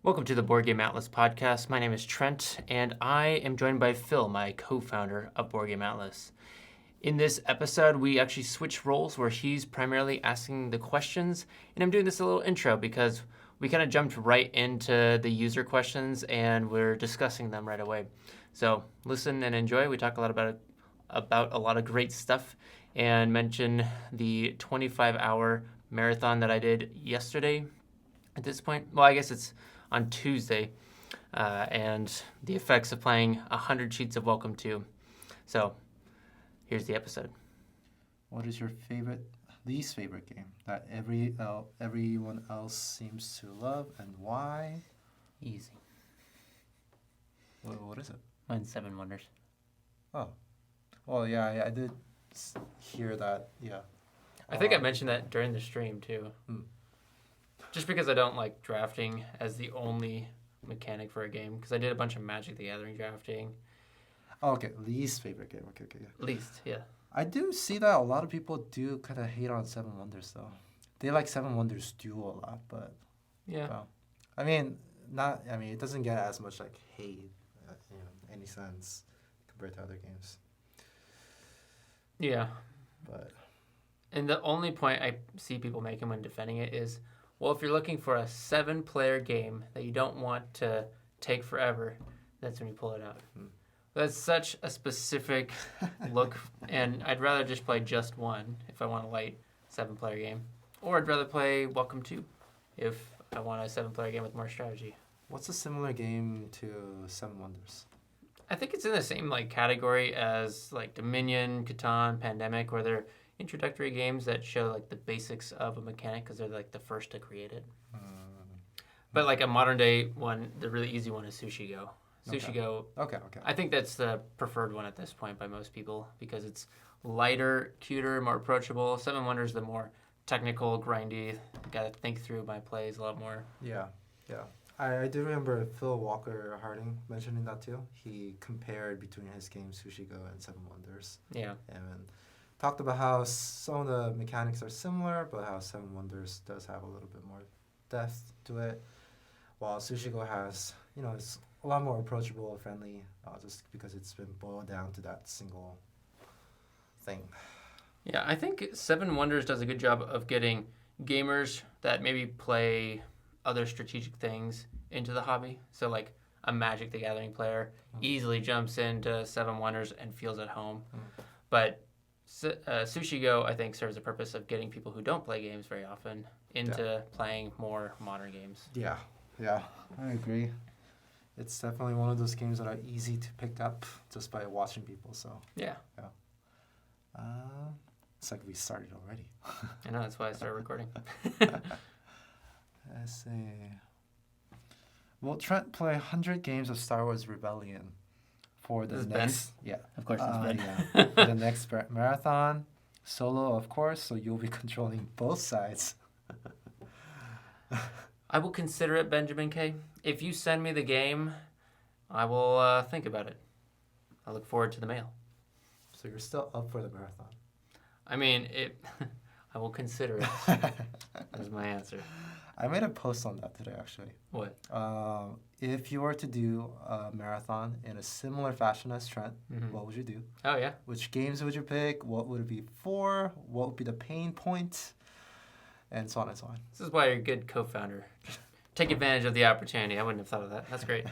Welcome to the Board Game Atlas podcast. My name is Trent, and I am joined by Phil, my co-founder of Board Game Atlas. In this episode, we actually switch roles where he's primarily asking the questions, and I'm doing this a little intro because we kind of jumped right into the user questions, and we're discussing them right away. So listen and enjoy. We talk a lot about a lot of great stuff, and mention the 25-hour marathon that I did yesterday. At this point, well, I guess it's on Tuesday, and the effects of playing 100 sheets of Welcome To. So, here's the episode. What is your least favorite game that everyone else seems to love, and why? Easy. What is it? Mine's Seven Wonders. Oh, well, yeah, I did hear that. Yeah, I think I mentioned that during the stream too. Just because I don't like drafting as the only mechanic for a game, because I did a bunch of Magic the Gathering drafting. Oh, okay, least favorite game. Okay, yeah. Least, yeah. I do see that a lot of people do kind of hate on Seven Wonders though. They like Seven Wonders Duel a lot, but yeah. Well, I mean, it doesn't get as much like hate, in any sense compared to other games. Yeah. But and the only point I see people making when defending it is, well, if you're looking for a 7-player game that you don't want to take forever, that's when you pull it out. That's such a specific look, and I'd rather just play just one if I want a light 7-player game. Or I'd rather play Welcome To if I want a 7-player game with more strategy. what's a similar game to Seven Wonders? I think it's in the same category as Dominion, Catan, Pandemic, where they're introductory games that show the basics of a mechanic because they're the first to create it. But a modern day one, the really easy one is Sushi Go. Sushi Go. Okay. I think that's the preferred one at this point by most people because it's lighter, cuter, more approachable. Seven Wonders, the more technical, grindy. Got to think through my plays a lot more. Yeah. I do remember Phil Walker Harding mentioning that too. He compared between his games Sushi Go and Seven Wonders. Yeah. And talked about how some of the mechanics are similar, but how Seven Wonders does have a little bit more depth to it, while Sushi Go has, it's a lot more approachable, friendly, just because it's been boiled down to that single thing. Yeah, I think Seven Wonders does a good job of getting gamers that maybe play other strategic things into the hobby. So a Magic the Gathering player easily jumps into Seven Wonders and feels at home. But Sushi Go, I think, serves the purpose of getting people who don't play games very often into playing more modern games. Yeah, I agree. It's definitely one of those games that are easy to pick up just by watching people. So yeah. It's like we started already. I know, that's why I started recording. Let's see. Will Trent play 100 games of Star Wars Rebellion for the next? Ben? Yeah, Of course, it's Ben. Yeah, for the next marathon, solo, of course. So you'll be controlling both sides. I will consider it, Benjamin K. If you send me the game, I will think about it. I look forward to the mail. So you're still up for the marathon? I mean, I will consider it. That's my answer. I made a post on that today, actually. What? If you were to do a marathon in a similar fashion as Trent, what would you do? Oh, yeah? Which games would you pick? What would it be for? What would be the pain point? And so on and so on. This is why you're a good co-founder. Just take advantage of the opportunity. I wouldn't have thought of that. That's great.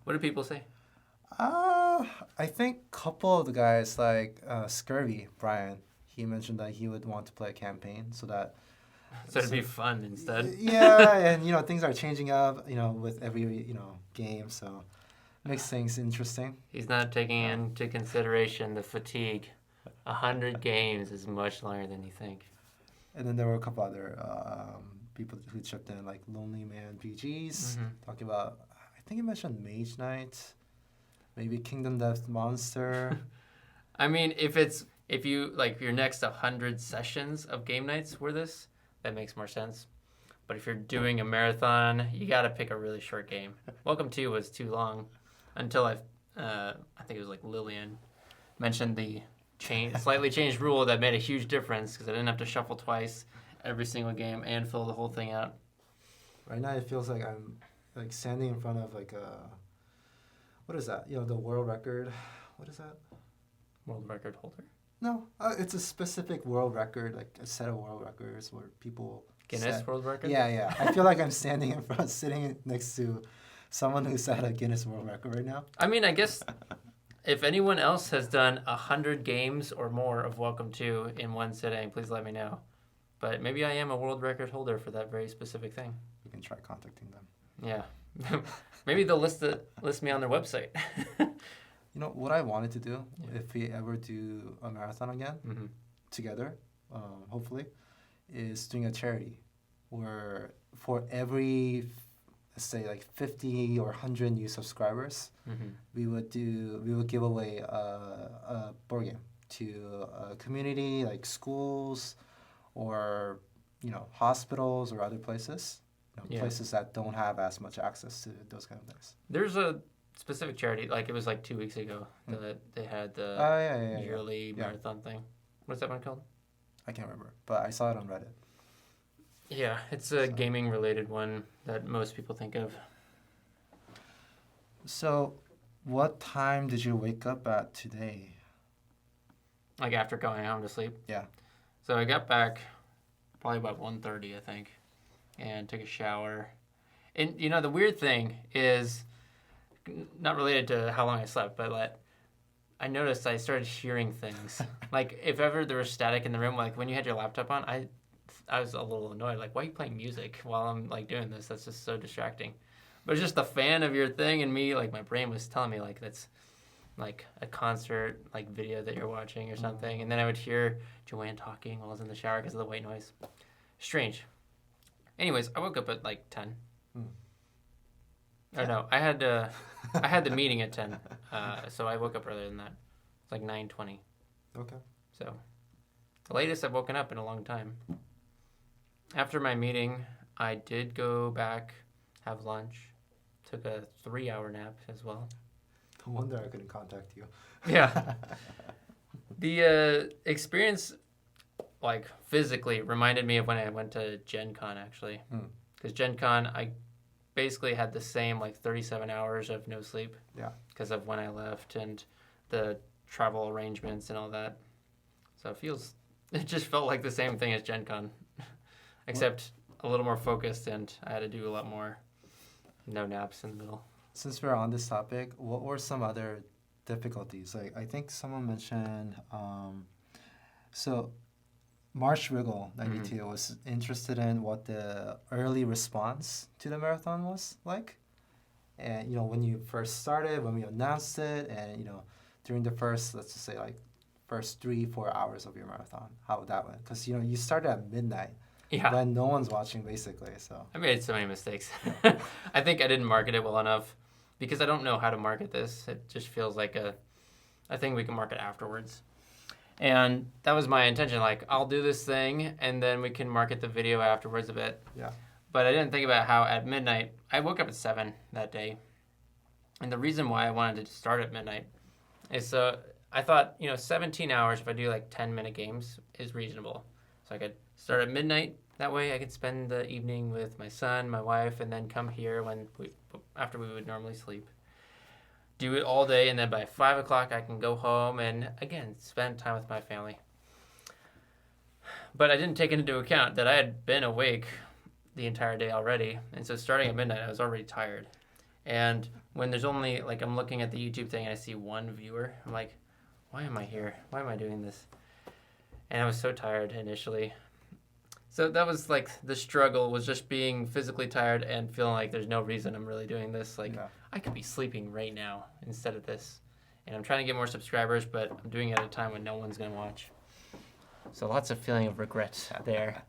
What do people say? I think a couple of the guys, Scurvy, Brian, he mentioned that he would want to play a campaign so it'd be fun instead. Yeah, and things are changing up, with every game, so it makes things interesting. He's not taking into consideration the fatigue. 100 games is much longer than you think. And then there were a couple other people who chipped in, like Lonely Man BGs, talking about, I think he mentioned Mage Knight, maybe Kingdom Death Monster. I mean, if you your next 100 sessions of game nights were this, that makes more sense. But if you're doing a marathon, you got to pick a really short game. Welcome To was too long until I think it was Lillian mentioned the slightly changed rule that made a huge difference because I didn't have to shuffle twice every single game and fill the whole thing out. Right now it feels like I'm like standing in front of like a, what is that? The world record. What is that? World record holder. No, it's a specific world record, like a set of world records where people. Guinness World Record. Yeah. I feel like I'm standing in front, sitting next to someone who's at a Guinness World Record right now. I mean, I guess if anyone else has done 100 games or more of Welcome to in one sitting, please let me know. But maybe I am a world record holder for that very specific thing. We can try contacting them. Yeah. Maybe they'll list me on their website. What I wanted to do, if we ever do a marathon again, together, hopefully, is doing a charity where for every, let's say, like 50 or 100 new subscribers, we would give away a board game to a community, like schools or, hospitals or other places, places that don't have as much access to those kind of things. There's a specific charity, like it was like 2 weeks ago that they had the yearly marathon thing. What's that one called? I can't remember, but I saw it on Reddit. Yeah, it's a gaming related one that most people think of. So, what time did you wake up at today? Like after going home to sleep? Yeah. So I got back probably about 1:30, I think, and took a shower. And the weird thing is not related to how long I slept, but I noticed I started hearing things. Like if ever there was static in the room, like when you had your laptop on, I was a little annoyed. Like, why are you playing music while I'm like doing this? That's just so distracting. But it's just the fan of your thing and me, like my brain was telling me like that's like a concert like video that you're watching or something. And then I would hear Joanne talking while I was in the shower because of the white noise. Strange. Anyways, I woke up at like 10. Oh no, I had the meeting at 10, so I woke up earlier than that. It's like 9:20. Okay. So, the latest I've woken up in a long time. After my meeting, I did go back, have lunch, took a 3-hour nap as well. No wonder I couldn't contact you. Yeah. The experience, like physically, reminded me of when I went to Gen Con actually. Because Gen Con, I basically had the same like 37 hours of no sleep. Yeah. Because of when I left and the travel arrangements and all that. So it just felt like the same thing as Gen Con. Except a little more focused and I had to do a lot more no naps in the middle. Since we're on this topic, what were some other difficulties? Like I think someone mentioned, so Marsh Riggle 92 was interested in what the early response to the marathon was like. And, when you first started, when we announced it, and, during the first, let's just say like first 3-4 hours of your marathon, how that went. Because, you started at midnight. Yeah. When no one's watching, basically. So I made so many mistakes. I think I didn't market it well enough because I don't know how to market this. It just feels like a thing we can market afterwards. And that was my intention. Like, I'll do this thing, and then we can market the video afterwards a bit. Yeah. But I didn't think about how at midnight, I woke up at 7 that day. And the reason why I wanted to start at midnight is I thought, 17 hours, if I do like 10-minute games, is reasonable. So I could start at midnight. That way I could spend the evening with my son, my wife, and then come here after we would normally sleep. Do it all day, and then by 5 o'clock I can go home and, again, spend time with my family. But I didn't take into account that I had been awake the entire day already, and so starting at midnight I was already tired. And when there's only, like, I'm looking at the YouTube thing and I see one viewer, I'm like, why am I here? Why am I doing this? And I was so tired initially. So that was, like, the struggle was just being physically tired and feeling like there's no reason I'm really doing this. Like, I could be sleeping right now instead of this. And I'm trying to get more subscribers, but I'm doing it at a time when no one's going to watch. So lots of feeling of regret there.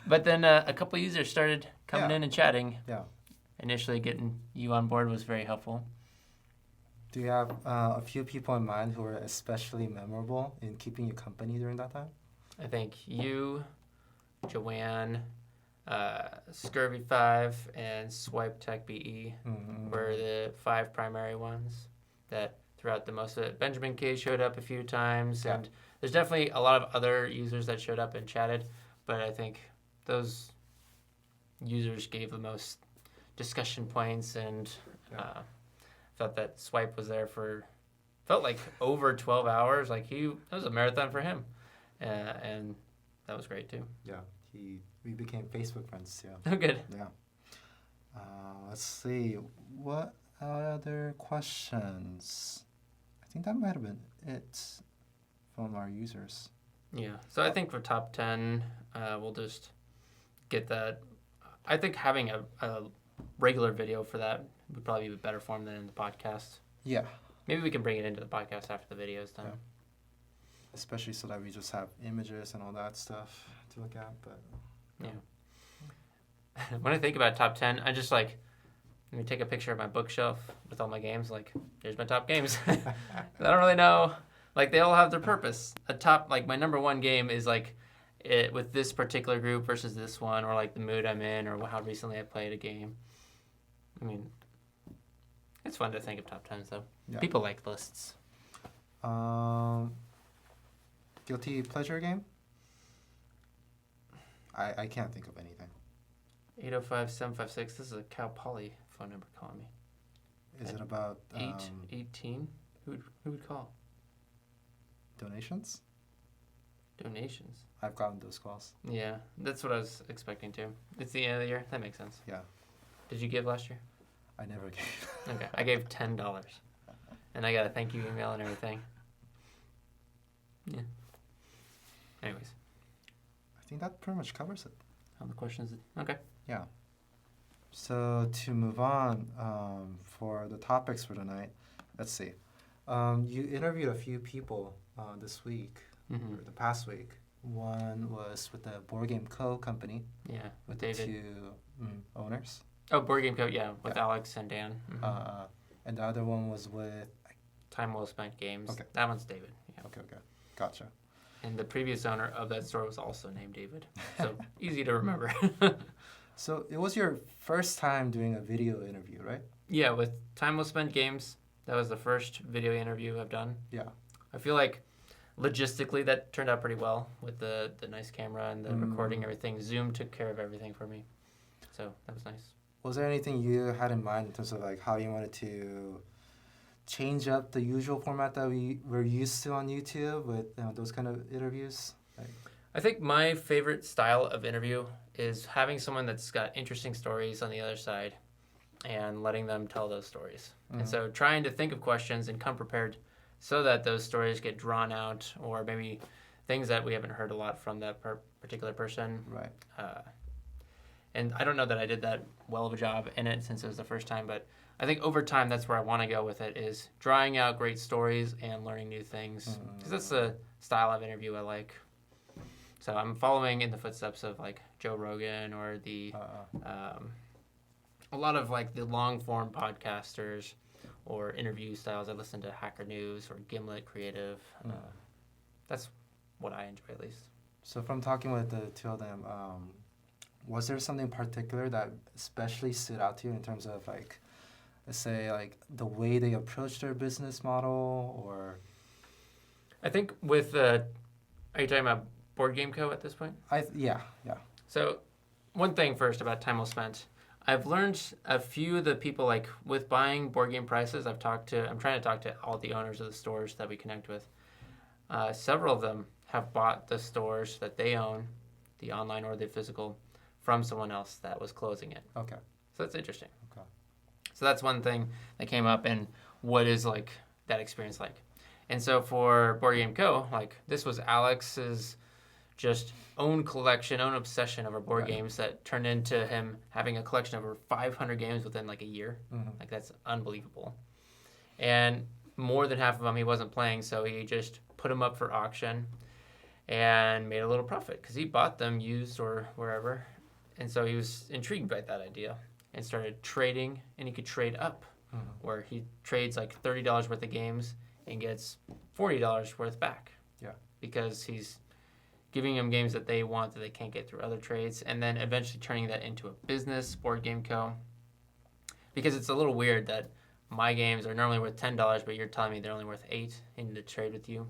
But then a couple users started coming in and chatting. Yeah. Initially getting you on board was very helpful. Do you have a few people in mind who were especially memorable in keeping you company during that time? I think you, Joanne, Scurvy5, and Swipe Tech BE were the 5 primary ones that throughout the most of it. Benjamin K showed up a few times, and there's definitely a lot of other users that showed up and chatted, but I think those users gave the most discussion points, and Yeah. thought that Swipe was there for felt like over 12 hours. Like that was a marathon for him, and that was great too. Yeah. We became Facebook friends too. Oh, good. Yeah. Let's see. What other questions? I think that might have been it from our users. Yeah. So I think for top 10, we'll just get that. I think having a regular video for that would probably be a better form than in the podcast. Yeah. Maybe we can bring it into the podcast after the video is done. Yeah. Especially so that we just have images and all that stuff to look at. But yeah. When I think about top 10, I just like, let me take a picture of my bookshelf with all my games. Like, here's my top games. I don't really know. Like, they all have their purpose. My number one game is like it with this particular group versus this one, or like the mood I'm in, or how recently I played a game. I mean, it's fun to think of top 10s though. Yeah. People like lists. Guilty pleasure game? I can't think of anything. 805-756. This is a Cal Poly phone number calling me. Is it about 818? Who would call? donations? Donations. I've gotten those calls. Yeah, that's what I was expecting too. It's the end of the year. That makes sense. Yeah. Did you give last year? I never gave. Okay, I gave $10, and I got a thank you email and everything. Yeah. Anyways, I think that pretty much covers it. all the questions. Okay. Yeah. So to move on for the topics for tonight, let's see. You interviewed a few people this week, Mm-hmm. or the past week. One was with the Board Game Co. company Yeah, with the David. two owners. Oh, Board Game Co. Yeah, with Yeah. Alex and Dan. Mm-hmm. And the other one was with... Time Well Spent Games. Okay. That one's David. Yeah. Okay. Gotcha. And the previous owner of that store was also named David. So easy to remember. So it was your first time doing a video interview, right? Yeah, with Time Well Spent Games, that was the first video interview I've done. Yeah. I feel like logistically that turned out pretty well with the nice camera and the recording, everything. Zoom took care of everything for me. So that was nice. Was there anything you had in mind in terms of like how you wanted to change up the usual format that we were used to on YouTube with those kind of interviews? I think my favorite style of interview is having someone that's got interesting stories on the other side and letting them tell those stories. Mm-hmm. And so trying to think of questions and come prepared so that those stories get drawn out, or maybe things that we haven't heard a lot from that particular person. Right. And I don't know that I did that well of a job in it since it was the first time, but I think over time that's where I want to go with it, is drawing out great stories and learning new things. Because that's the style of interview I like. So I'm following in the footsteps of like Joe Rogan or a lot of like the long form podcasters or interview styles. I listen to Hacker News or Gimlet Creative. That's what I enjoy at least. So from talking with the two of them, was there something particular that especially stood out to you in terms of like, let's say like the way they approach their business model, or? I think with are you talking about Board Game Co. at this point? Yeah. So one thing first about Time Well Spent. I've learned a few of the people, like with buying board game prices, I'm trying to talk to all the owners of the stores that we connect with. Several of them have bought the stores that they own, the online or the physical, from someone else that was closing it. Okay. So that's interesting. Okay. So that's one thing that came up, and what is like that experience like. And so for Board Game Co., like this was Alex's just own collection, own obsession over board games that turned into him having a collection of over 500 games within like a year. Mm-hmm. Like that's unbelievable. And more than half of them he wasn't playing, so he just put them up for auction and made a little profit because he bought them used or wherever. And so he was intrigued by that idea and started trading, and he could trade up where he trades like $30 worth of games and gets $40 worth back. Yeah. Because he's giving them games that they want that they can't get through other trades, and then eventually turning that into a business, Board Game Co. Because it's a little weird that my games are normally worth $10, but you're telling me they're only worth $8 in the trade with you.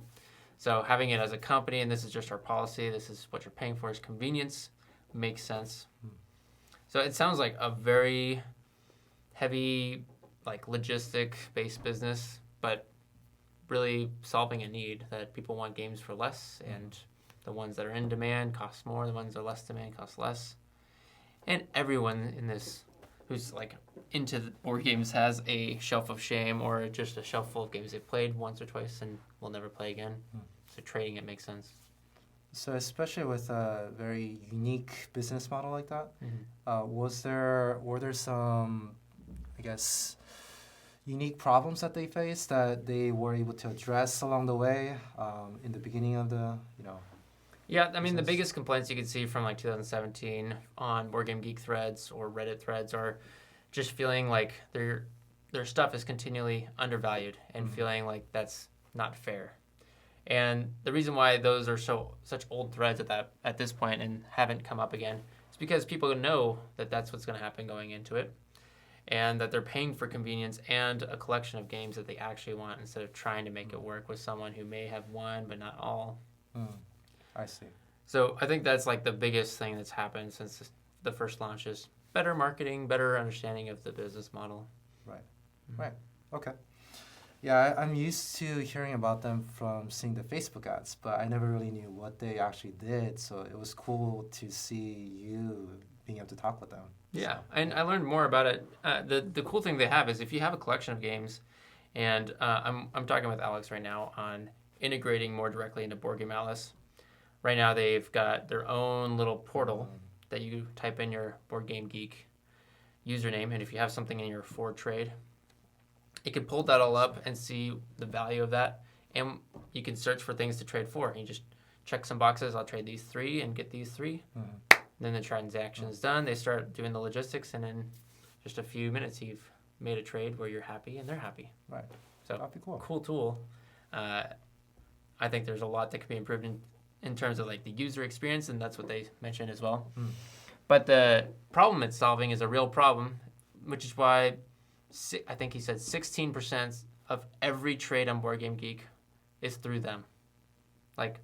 So having it as a company, and this is just our policy, this is what you're paying for, is convenience, makes sense. So it sounds like a very heavy, like logistic-based business, but really solving a need that people want games for less, and the ones that are in demand cost more, the ones that are less demand cost less. And everyone in this who's like into board games has a shelf of shame or just a shelf full of games they've played once or twice and will never play again. So trading it makes sense. So especially with a very unique business model like that, Mm-hmm. were there some, I guess, unique problems that they faced that they were able to address along the way in the beginning of the, Yeah, I mean, the business? biggest complaints you could see from like 2017 on Board Game Geek threads or Reddit threads are just feeling like their stuff is continually undervalued and feeling like that's not fair. And the reason why those are such old threads at this point and haven't come up again is because people know that that's what's going to happen going into it, and that they're paying for convenience and a collection of games that they actually want instead of trying to make it work with someone who may have one but not all. I see. So I think that's like the biggest thing that's happened since the first launch is better marketing, better understanding of the business model. Right. Mm-hmm. Right. Okay. Yeah, I'm used to hearing about them from seeing the Facebook ads, but I never really knew what they actually did. So it was cool to see you being able to talk with them. Yeah, So, and I learned more about it. The cool thing they have is if you have a collection of games, and I'm talking with Alex right now on integrating more directly into Board Game Atlas. Right now they've got their own little portal that you type in your Board Game Geek username, and if you have something in your for trade, it can pull that all up and see the value of that, and you can search for things to trade for. You just check some boxes. I'll trade these 3 and get these 3. Then the transaction is done. They start doing the logistics, and in just a few minutes, you've made a trade where you're happy and they're happy. Right. So That'd be cool. Cool tool. I think there's a lot that could be improved in terms of like the user experience, and that's what they mentioned as well. But the problem it's solving is a real problem, which is why I think he said 16% of every trade on Board Game Geek is through them. Like,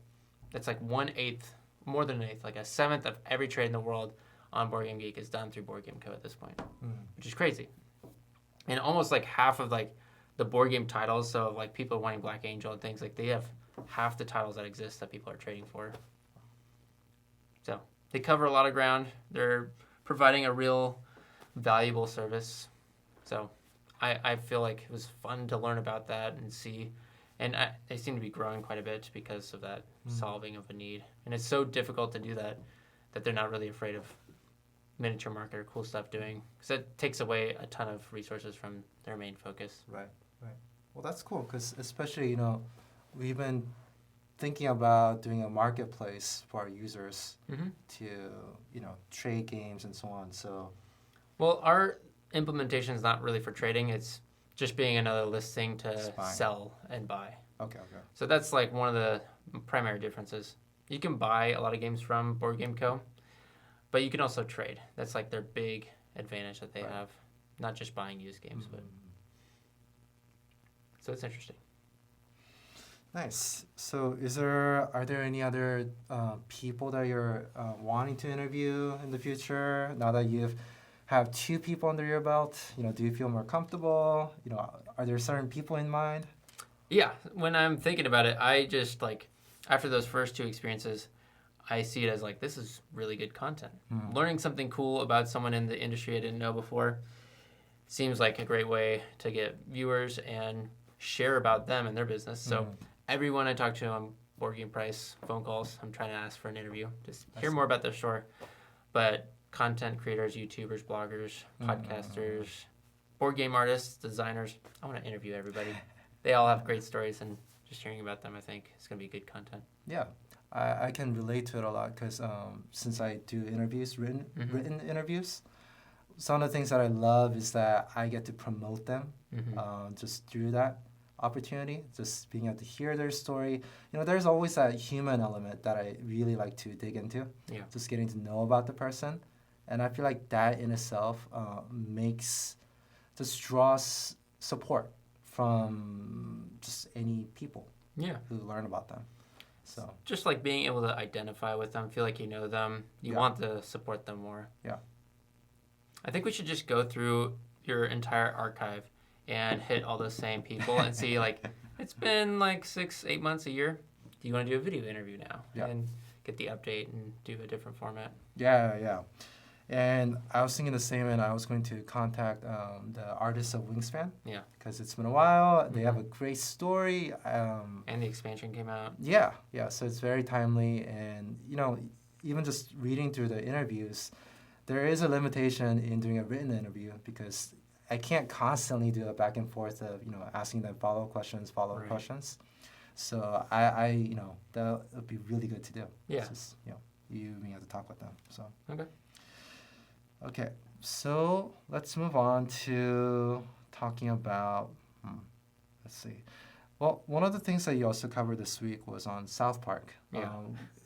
that's like 1/8, more than an eighth, like a seventh of every trade in the world on Board Game Geek is done through Board Game Co. at this point, which is crazy. And almost like half of like the board game titles, so like people wanting Black Angel and things, like they have half the titles that exist that people are trading for. So they cover a lot of ground. They're providing a real valuable service. So I feel like it was fun to learn about that and see. And they seem to be growing quite a bit because of that solving of a need. And it's so difficult to do that they're not really afraid of miniature market or cool stuff doing. Because that takes away a ton of resources from their main focus. Right. Well, that's cool because especially, we've been thinking about doing a marketplace for our users to, trade games and so on. So, well, our implementation is not really for trading. It's just being another listing to sell and buy. Okay. So that's like one of the primary differences. You can buy a lot of games from Board Game Co., but you can also trade. That's like their big advantage that they have. Not just buying used games, but so it's interesting. Nice. So, are there any other people that you're wanting to interview in the future? Now that you've have 2 people under your belt, do you feel more comfortable? Are there certain people in mind? Yeah, when I'm thinking about it, I just like after those first 2 experiences, I see it as like this is really good content. Learning something cool about someone in the industry I didn't know before seems like a great way to get viewers and share about them and their business. So everyone I talk to on Board Game Price, phone calls, I'm trying to ask for an interview. Just hear more about their store. But content creators, YouTubers, bloggers, podcasters, board game artists, designers, I want to interview everybody. They all have great stories, and just hearing about them, I think, is going to be good content. Yeah, I can relate to it a lot because since I do interviews, written interviews, some of the things that I love is that I get to promote them just through that opportunity, just being able to hear their story. There's always that human element that I really like to dig into, just getting to know about the person. And I feel like that in itself just draws support from just any people who learn about them. So just like being able to identify with them, feel like you know them, you want to support them more. Yeah. I think we should just go through your entire archive and hit all those same people and see like it's been like 6-8 months, a year. Do you want to do a video interview now? Yeah. And get the update and do a different format. Yeah. And I was thinking the same, and I was going to contact the artists of Wingspan. Yeah. Because it's been a while. They have a great story. And the expansion came out. Yeah. So it's very timely, and even just reading through the interviews, there is a limitation in doing a written interview because I can't constantly do a back and forth of asking them follow-up questions. So I that would be really good to do. Yeah. It's just, you and me have to talk with them. So. Okay. So let's move on to talking about, let's see. Well, one of the things that you also covered this week was on South Park. Yeah.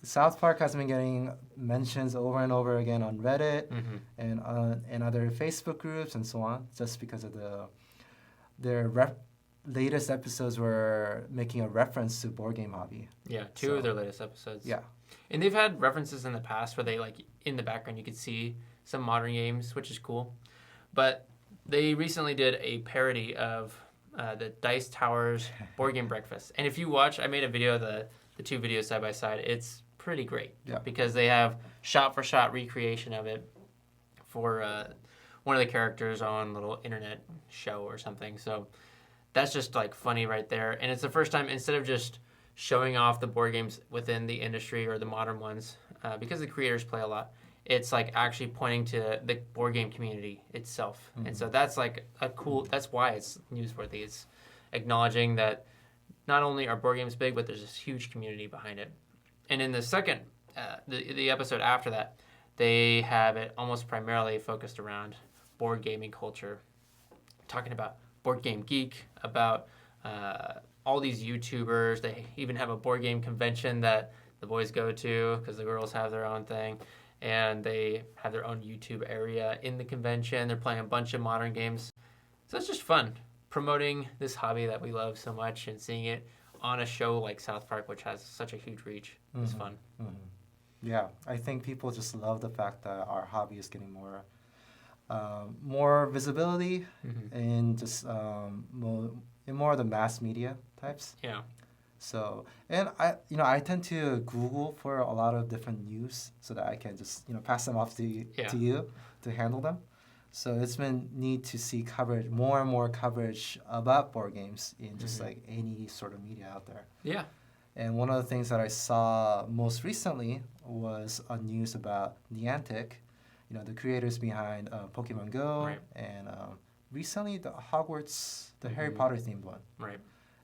South Park has been getting mentions over and over again on Reddit and other Facebook groups and so on, just because of their latest episodes were making a reference to board game hobby. Yeah, two of their latest episodes. Yeah. And they've had references in the past where they, like, in the background you could see some modern games, which is cool. But they recently did a parody of the Dice Towers Board Game Breakfast. And if you watch, I made a video of the two videos side by side. It's pretty great. Yeah. Because they have shot-for-shot recreation of it for one of the characters on a little internet show or something. So that's just, like, funny right there. And it's the first time, instead of just showing off the board games within the industry or the modern ones, because the creators play a lot, it's like actually pointing to the board game community itself. And so that's like that's why it's newsworthy. It's acknowledging that not only are board games big, but there's this huge community behind it. And in the second, the episode after that, they have it almost primarily focused around board gaming culture, talking about Board Game Geek, about all these YouTubers. They even have a board game convention that the boys go to because the girls have their own thing. And they have their own YouTube area in the convention. They're playing a bunch of modern games. So it's just fun promoting this hobby that we love so much and seeing it on a show like South Park, which has such a huge reach. It's fun. Yeah, I think people just love the fact that our hobby is getting more visibility and just in more of the mass media types. Yeah. So, and I tend to Google for a lot of different news so that I can just, pass them off to you to handle them. So it's been neat to see more and more coverage about board games in just like any sort of media out there. Yeah. And one of the things that I saw most recently was a news about Niantic, the creators behind Pokemon Go and recently the Hogwarts, the Harry Potter themed one. Right.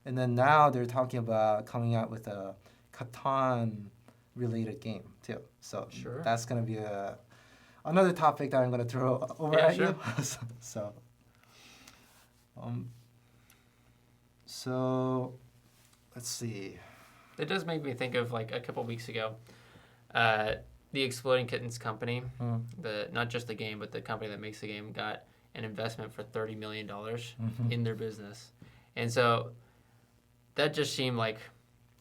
And then now they're talking about coming out with a Catan-related game too. So that's going to be another topic that I'm going to throw over at you. So let's see. It does make me think of like a couple weeks ago, the Exploding Kittens company, not just the game, but the company that makes the game, got an investment for $30 million in their business. And so that just seemed like,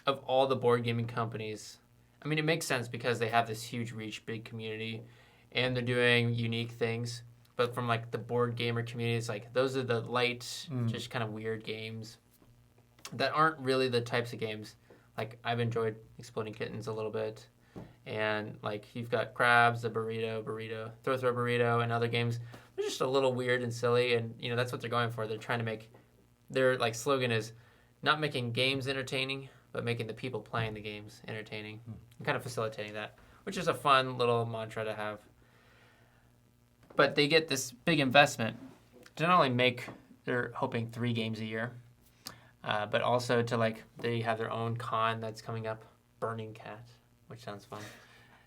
of all the board gaming companies, I mean, it makes sense because they have this huge reach, big community, and they're doing unique things. But from like the board gamer community, it's like those are the light, just kind of weird games that aren't really the types of games. Like I've enjoyed Exploding Kittens a little bit, and like you've got Crabs, the burrito, Throw Burrito, and other games. They're just a little weird and silly, and that's what they're going for. They're trying to make their like slogan is not making games entertaining, but making the people playing the games entertaining and kind of facilitating that, which is a fun little mantra to have. But they get this big investment to not only make, they're hoping 3 games a year, but also to they have their own con that's coming up, Burning Cat, which sounds fun.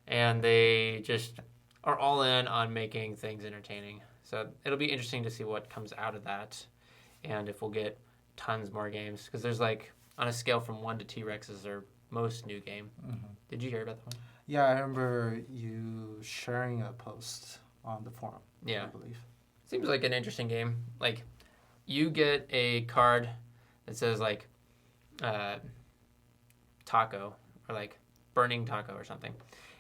And they just are all in on making things entertaining. So it'll be interesting to see what comes out of that and if we'll get tons more games, because there's on a scale from 1 to T-Rex is their most new game. Did you hear about that one? Yeah, I remember you sharing a post on the forum. Yeah, I believe. Seems like an interesting game. Like, you get a card that says taco or burning taco or something,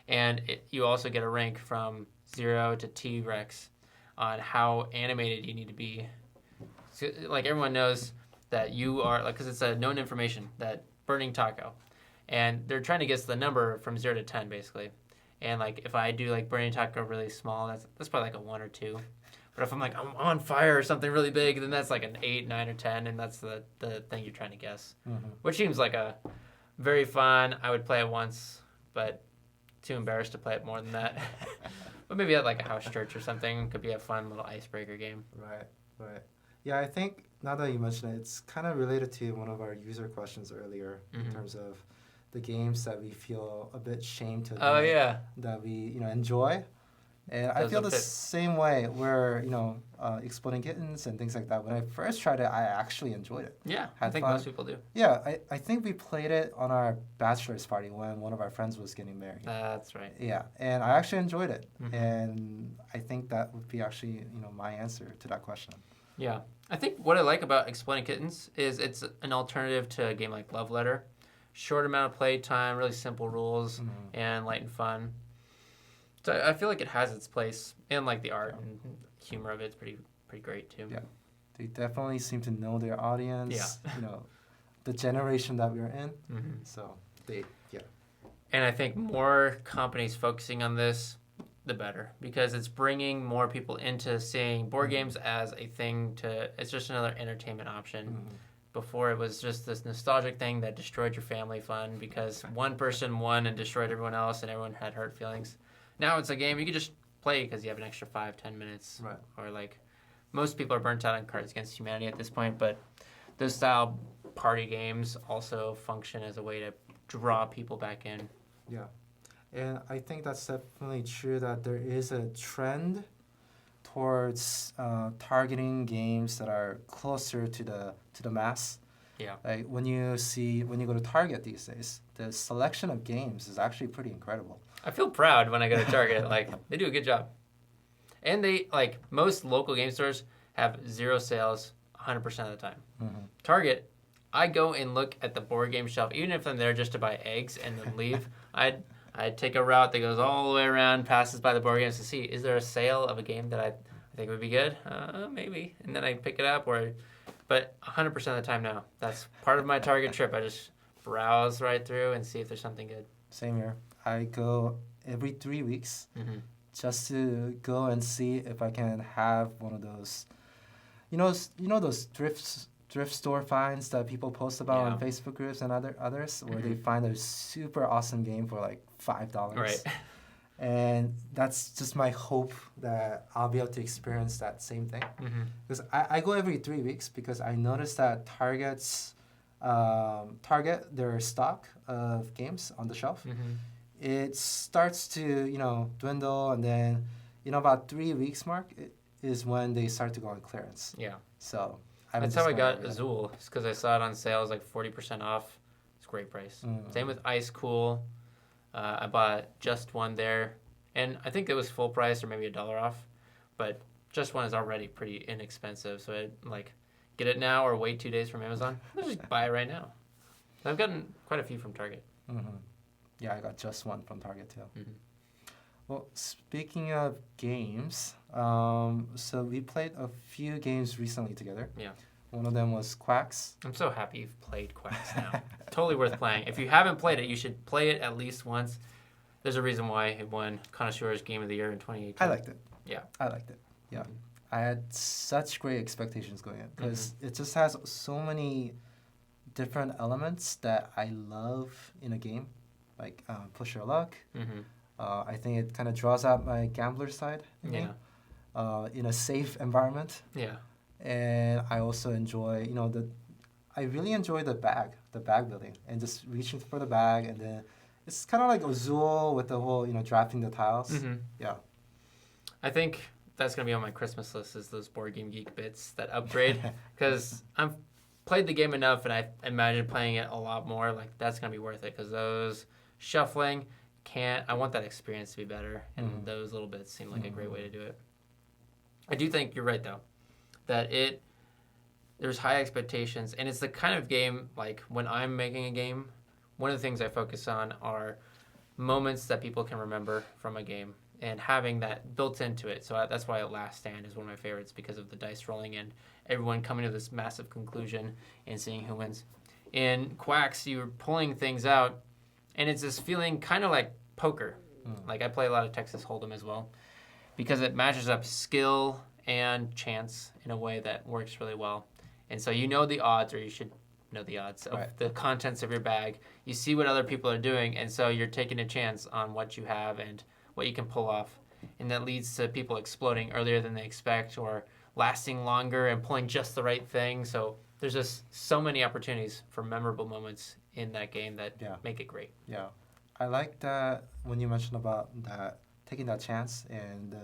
and you also get a rank from 0 to T-Rex on how animated you need to be. So, like everyone knows that you are like, because it's a known information that burning taco, and they're trying to guess the number from 0 to 10 basically. And like if I do like burning taco really small, that's probably like a 1 or 2. But if I'm like I'm on fire or something really big, then that's like an 8, 9, or 10, and that's the thing you're trying to guess. Mm-hmm. Which seems like a very fun. I would play it once, but too embarrassed to play it more than that. But maybe at like a house church or something could be a fun little icebreaker game. Right. Yeah, I think now that you mention it, it's kind of related to one of our user questions earlier in terms of the games that we feel a bit shamed to admit Oh yeah. that we enjoy. And I feel the same way where, Exploding Kittens and things like that. When I first tried it, I actually enjoyed it. Yeah, I think most people do. Yeah, I think we played it on our bachelor's party when one of our friends was getting married. That's right. Yeah, and I actually enjoyed it. And I think that would be actually, my answer to that question. Yeah. I think what I like about Exploding Kittens is it's an alternative to a game like Love Letter. Short amount of play time, really simple rules, and light and fun. So I feel like it has its place, and like the art and humor of it's pretty great too. Yeah, they definitely seem to know their audience. Yeah. The generation that we're in. So yeah. And I think more companies focusing on this, the better, because it's bringing more people into seeing board games as a thing it's just another entertainment option. Before it was just this nostalgic thing that destroyed your family fun because one person won and destroyed everyone else and everyone had hurt feelings. Now it's a game you can just play because you have an extra 5-10 minutes. Right. Or like most people are burnt out on Cards Against Humanity at this point, but those style party games also function as a way to draw people back in. Yeah. And I think that's definitely true that there is a trend towards targeting games that are closer to the mass. Yeah. Like when you go to Target these days, the selection of games is actually pretty incredible. I feel proud when I go to Target. Like they do a good job. And they like most local game stores have 0 sales 100% of the time. Target, I go and look at the board game shelf, even if I'm there just to buy eggs and then leave. I'd take a route that goes all the way around, passes by the board games to see, is there a sale of a game that I think would be good? Maybe. And then I pick it up. But 100% of the time now, that's part of my Target trip. I just browse right through and see if there's something good. Same here. I go every 3 weeks just to go and see if I can have one of those, those thrift store finds that people post about on Facebook groups and others where they find a super awesome game for like $5. Right. And that's just my hope that I'll be able to experience that same thing. Because I go every 3 weeks because I noticed that Target their stock of games on the shelf. It starts to dwindle, and then about 3 weeks mark is when they start to go on clearance. Yeah. So that's how I got Azul. It's because I saw it on sale. It was like 40% off. It's a great price. Same with Ice Cool. I bought Just One there, and I think it was full price or maybe $1 off. But Just One is already pretty inexpensive, so I'd like get it now or wait 2 days from Amazon. Let's just buy it right now. I've gotten quite a few from Target. Yeah, I got Just One from Target too. Well, speaking of games, so we played a few games recently together. Yeah. One of them was Quacks. I'm so happy you've played Quacks now. Totally worth playing. If you haven't played it, you should play it at least once. There's a reason why it won Connoisseur's Game of the Year in 2018. I liked it. Yeah. I liked it. Yeah. I had such great expectations going in because it just has so many different elements that I love in a game, like push your luck. I think it kind of draws out my gambler side in me, in a safe environment. Yeah. And I also enjoy, I really enjoy the bag building and just reaching for the bag, and then it's kind of like Azul with the whole, drafting the tiles. Yeah. I think that's going to be on my Christmas list is those Board Game Geek bits that upgrade because I've played the game enough and I imagine playing it a lot more. Like that's going to be worth it because those shuffling I want that experience to be better, and those little bits seem like a great way to do it. I do think you're right though, that there's high expectations, and it's the kind of game, like when I'm making a game, one of the things I focus on are moments that people can remember from a game. and having that built into it. So that's why Last Stand is one of my favorites, because of the dice rolling and everyone coming to this massive conclusion and seeing who wins. In Quacks, you're pulling things out, and it's this feeling kind of like poker. Like, I play a lot of Texas Hold'em as well, because it matches up skill and chance in a way that works really well. And so you know the odds, or you should know the odds of the contents of your bag. You see what other people are doing, and so you're taking a chance on what you have and what you can pull off. And that leads to people exploding earlier than they expect, or lasting longer and pulling just the right thing. So there's just so many opportunities for memorable moments in that game that make it great. Yeah. I like that when you mentioned about that, taking that chance and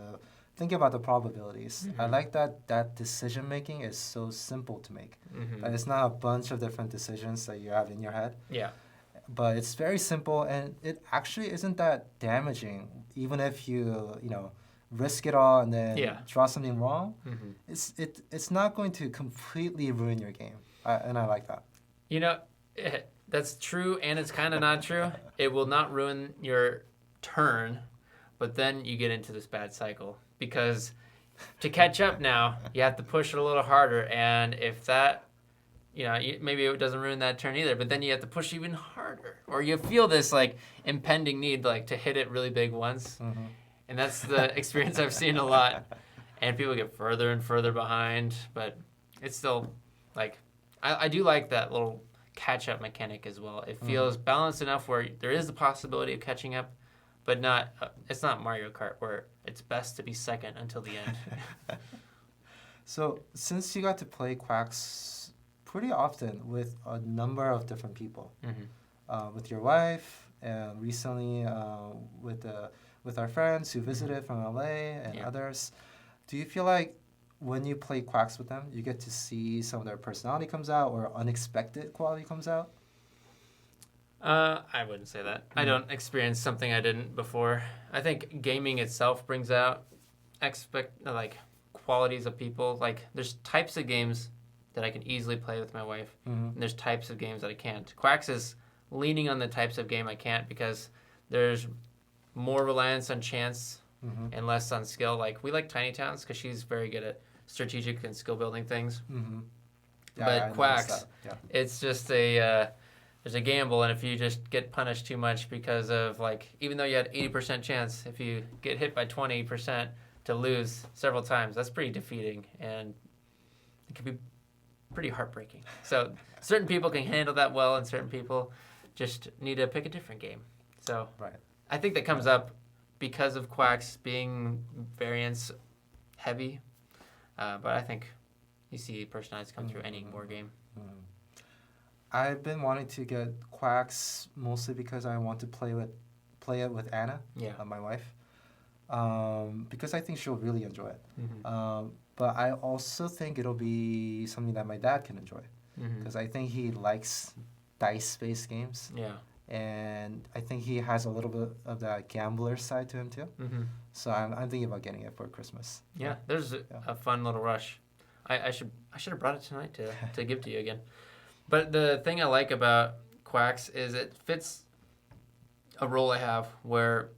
thinking about the probabilities. I like that decision making is so simple to make. That it's not a bunch of different decisions that you have in your head. Yeah. But it's very simple, and it actually isn't that damaging. Even if you risk it all and then draw something wrong, it's not going to completely ruin your game. And I like that. That's true, and it's kind of not true. It will not ruin your turn, but then you get into this bad cycle, because to catch up now, you have to push it a little harder, and if that, maybe it doesn't ruin that turn either, but then you have to push even harder, or you feel this like impending need like to hit it really big once, and that's the experience I've seen a lot, and people get further and further behind, but it's still like, I do like that little catch-up mechanic as well. It feels balanced enough where there is the possibility of catching up, but not. It's not Mario Kart where it's best to be second until the end. So, since you got to play Quacks pretty often with a number of different people, with your wife, and recently with our friends who visited from LA and others, do you feel like when you play Quacks with them, you get to see some of their personality comes out, or unexpected quality comes out? I wouldn't say that. I don't experience something I didn't before. I think gaming itself brings out qualities of people. Like, there's types of games that I can easily play with my wife, and there's types of games that I can't. Quacks is leaning on the types of game I can't, because there's more reliance on chance and less on skill. Like, we like Tiny Towns because she's very good at strategic and skill building things. But Quacks, it's just there's a gamble, and if you just get punished too much because of, like, even though you had 80% chance, if you get hit by 20% to lose several times, that's pretty defeating, and it can be pretty heartbreaking. So certain people can handle that well, and certain people just need to pick a different game. So I think that comes up because of Quacks being variance heavy, but I think you see personalities come through any war game. I've been wanting to get Quacks mostly because I want to play it with Anna, my wife, because I think she'll really enjoy it. But I also think it'll be something that my dad can enjoy, because I think he likes dice-based games. And I think he has a little bit of that gambler side to him too. So I'm thinking about getting it for Christmas. There's a fun little rush. I should have brought it tonight to give to you again. But the thing I like about Quacks is it fits a role I have, where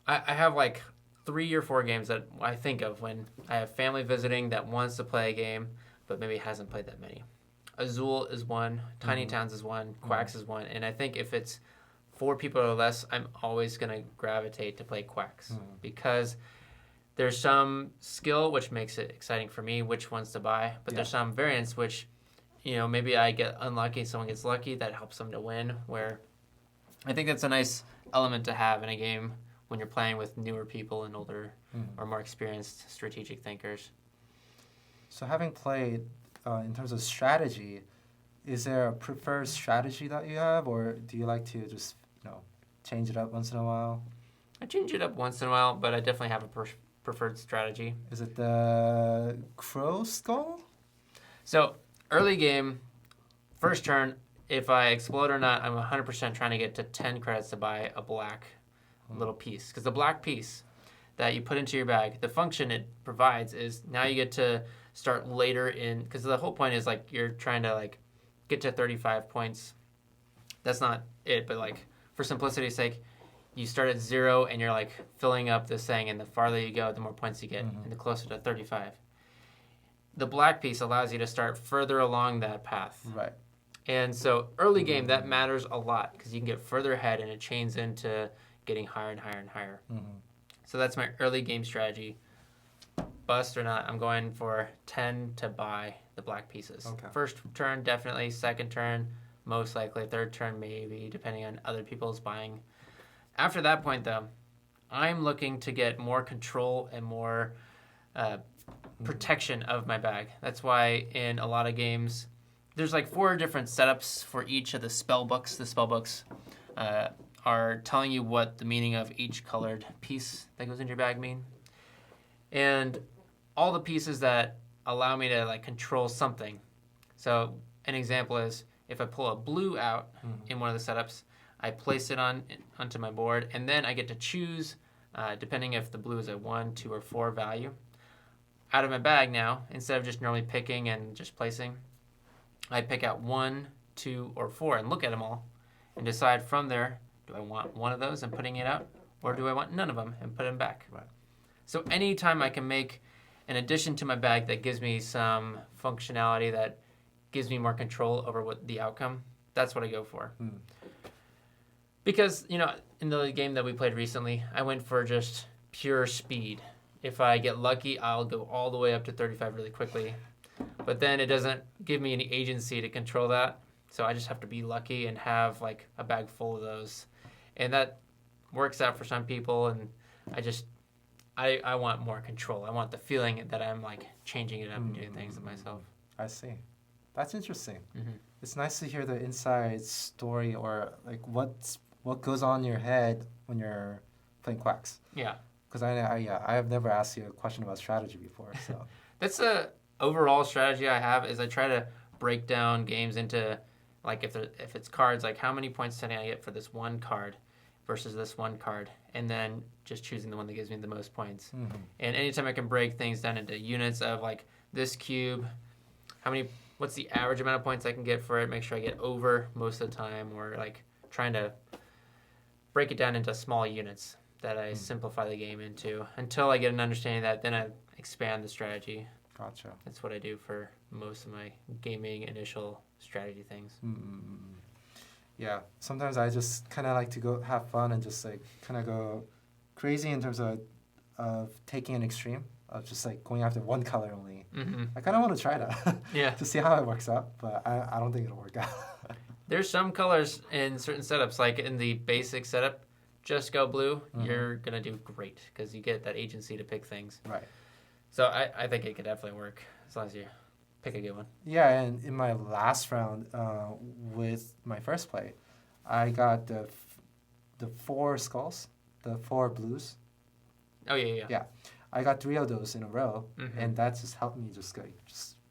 I have like 3 or 4 games that I think of when I have family visiting that wants to play a game but maybe hasn't played that many. Azul is one, Tiny Towns is one, Quacks is one, and I think if it's 4 people or less, I'm always going to gravitate to play Quacks, because there's some skill which makes it exciting for me which ones to buy, but there's some variance which, maybe I get unlucky, someone gets lucky, that helps them to win, where I think that's a nice element to have in a game when you're playing with newer people and older or more experienced strategic thinkers. So having played, in terms of strategy, is there a preferred strategy that you have, or do you like to just, change it up once in a while? I change it up once in a while, but I definitely have a preferred strategy. Is it the Crow Skull? So, early game, first turn, if I explode or not, I'm 100% trying to get to 10 credits to buy a black little piece. Because the black piece that you put into your bag, the function it provides is now you get to start later in, because the whole point is like you're trying to like get to 35 points. That's not it, but like for simplicity's sake, you start at 0 and you're like filling up this thing, and the farther you go, the more points you get, and the closer to 35. The black piece allows you to start further along that path. Right. And so early game, that matters a lot because you can get further ahead and it chains into getting higher and higher and higher. So that's my early game strategy. Bust or not, I'm going for 10 to buy the black pieces. Okay. First turn, definitely. Second turn, most likely. Third turn, maybe, depending on other people's buying. After that point, though, I'm looking to get more control and more protection of my bag. That's why in a lot of games, there's like 4 different setups for each of the spell books. The spell books are telling you what the meaning of each colored piece that goes in your bag mean. And all the pieces that allow me to like control something. So an example is if I pull a blue out in one of the setups, I place it onto my board, and then I get to choose, depending if the blue is a 1, 2, or 4 value, out of my bag now, instead of just normally picking and just placing, I pick out 1, 2, or 4 and look at them all and decide from there, do I want one of those and putting it out, or do I want none of them and put them back? Right. So anytime I can make an addition to my bag that gives me some functionality that gives me more control over what the outcome, that's what I go for. Because, in the game that we played recently, I went for just pure speed. If I get lucky, I'll go all the way up to 35 really quickly. But then it doesn't give me any agency to control that. So I just have to be lucky and have like a bag full of those. And that works out for some people. And I want more control. I want the feeling that I'm like changing it up and doing things to myself. I see. That's interesting. It's nice to hear the inside story or like what goes on in your head when you're playing Quacks. Yeah. Because I have never asked you a question about strategy before. So that's a overall strategy I have is I try to break down games into like if it's cards, like how many points can I get for this one card versus this one card, and then just choosing the one that gives me the most points. And anytime I can break things down into units of like this cube, what's the average amount of points I can get for it, make sure I get over most of the time, or like trying to break it down into small units that I simplify the game into until I get an understanding of that, then I expand the strategy. Gotcha. That's what I do for most of my gaming initial strategy things. Yeah, sometimes I just kind of like to go have fun and just like kind of go crazy in terms of taking an extreme of just like going after one color only. I kind of want to try that to see how it works out, but I don't think it'll work out. There's some colors in certain setups, like in the basic setup, just go blue, you're going to do great because you get that agency to pick things. Right. So I think it could definitely work as long as you pick a good one. Yeah, and in my last round with my first play, I got the 4 skulls, the 4 blues. Oh, yeah. Yeah. I got 3 of those in a row, and that just helped me just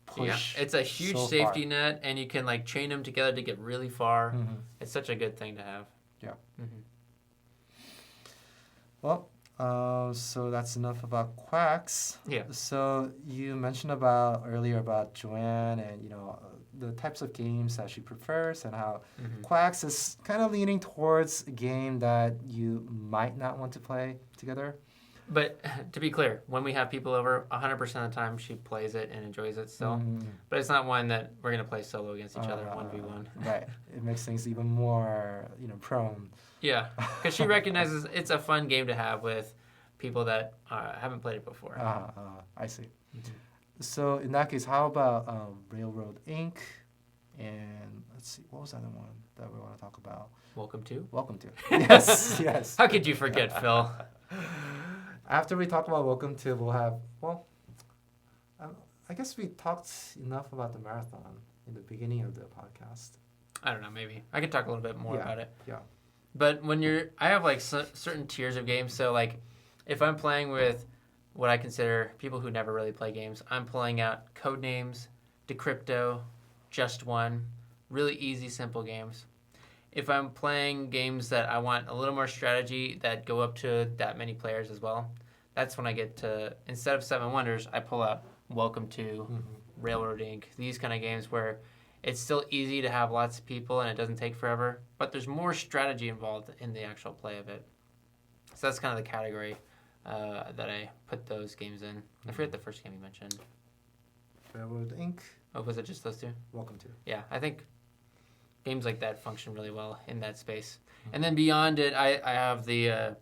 push. Yeah, it's a huge safety net, and you can like chain them together to get really far. It's such a good thing to have. Yeah. Well, so that's enough about Quacks. Yeah. So you mentioned earlier about Joanne and the types of games that she prefers and how Quacks is kind of leaning towards a game that you might not want to play together. But to be clear, when we have people over, 100% of the time she plays it and enjoys it still. But it's not one that we're going to play solo against each other, 1v1. Right. It makes things even more, prone. Yeah, because she recognizes it's a fun game to have with people that haven't played it before. I see. So in that case, how about Railroad Inc. And let's see, what was the other one that we want to talk about? Welcome to. Yes. How could you forget, Phil? After we talk about Welcome to, we'll have, I guess we talked enough about the marathon in the beginning of the podcast. I don't know, maybe. I could talk a little bit more about it. Yeah. But I have like certain tiers of games. So like if I'm playing with what I consider people who never really play games, I'm pulling out Codenames, Decrypto, Just One, really easy, simple games. If I'm playing games that I want a little more strategy that go up to that many players as well, that's when I get to, instead of Seven Wonders, I pull out Welcome to, Railroad Inc., these kind of games where it's still easy to have lots of people and it doesn't take forever, but there's more strategy involved in the actual play of it. So that's kind of the category that I put those games in. I forget the first game you mentioned. Railroad Inc. Oh, was it just those two? Welcome to. Yeah, I think games like that function really well in that space. And then beyond it, I have the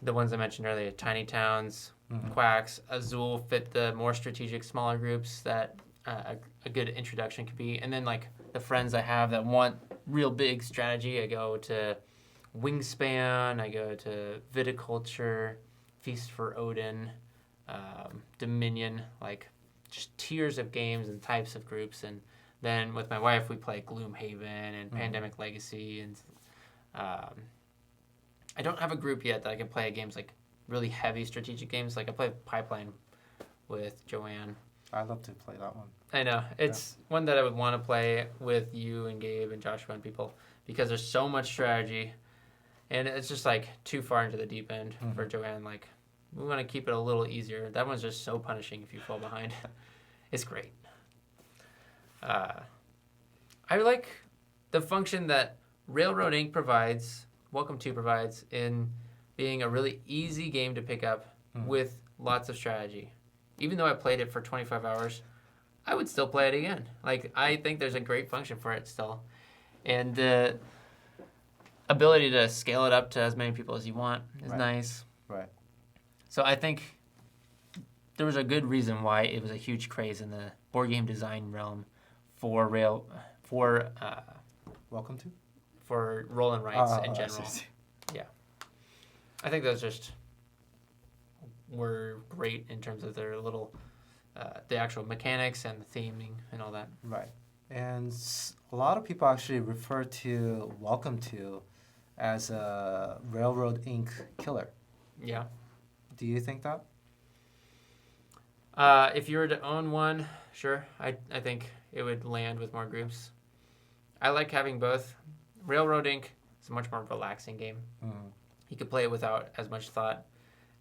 ones I mentioned earlier, Tiny Towns, Quacks, Azul fit the more strategic, smaller groups that a good introduction could be. And then like the friends I have that want real big strategy, I go to Wingspan, I go to Viticulture, Feast for Odin, Dominion, like just tiers of games and types of groups. And then with my wife, we play Gloomhaven and Pandemic Legacy. And I don't have a group yet that I can play games like really heavy strategic games. Like I play Pipeline with Joanne. I'd love to play that one. I know. It's one that I would want to play with you and Gabe and Joshua and people because there's so much strategy. And it's just like too far into the deep end for Joanne. Like, we want to keep it a little easier. That one's just so punishing if you fall behind. It's great. I like the function that Railroad Inc. provides, Welcome to provides, in being a really easy game to pick up with lots of strategy. Even though I played it for 25 hours, I would still play it again. Like, I think there's a great function for it still. And the ability to scale it up to as many people as you want is nice. Right. So I think there was a good reason why it was a huge craze in the board game design realm for Welcome to? For roll and writes in general. I see. Yeah. I think those just were great in terms of their little, the actual mechanics and the theming and all that. Right. And a lot of people actually refer to Welcome to as a Railroad Inc. killer. Yeah. Do you think that? If you were to own one, sure. I think it would land with more groups. I like having both. Railroad Inc. is a much more relaxing game. You could play it without as much thought.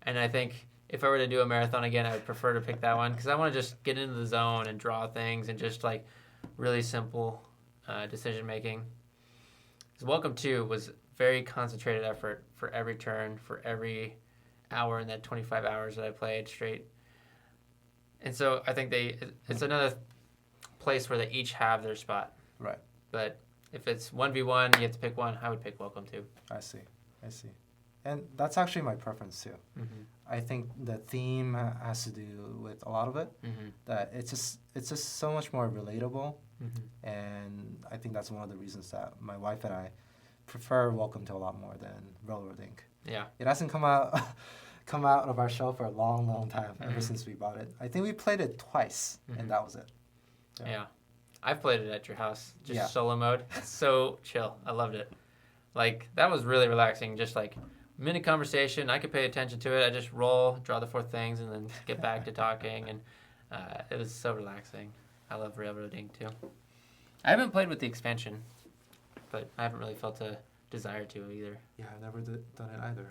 And I think if I were to do a marathon again, I would prefer to pick that one because I want to just get into the zone and draw things and just like really simple decision making. Because Welcome to was very concentrated effort for every turn, for every hour in that 25 hours that I played straight. And so I think it's another place where they each have their spot. Right. But if it's 1v1, you have to pick one, I would pick Welcome to. I see. And that's actually my preference too. I think the theme has to do with a lot of it. That it's just so much more relatable. And I think that's one of the reasons that my wife and I prefer Welcome to a lot more than Railroad Inc. Yeah. It hasn't come out of our shelf for a long time, ever since we bought it. I think we played it twice, and that was it. Yeah. I've played it at your house, just solo mode. It's so chill. I loved it. Like, that was really relaxing. Just like minute conversation. I could pay attention to it. I just roll, draw the 4 things, and then get back to talking. And it was so relaxing. I love Railroad Inc. too. I haven't played with the expansion, but I haven't really felt a desire to either. Yeah, I've never done it either.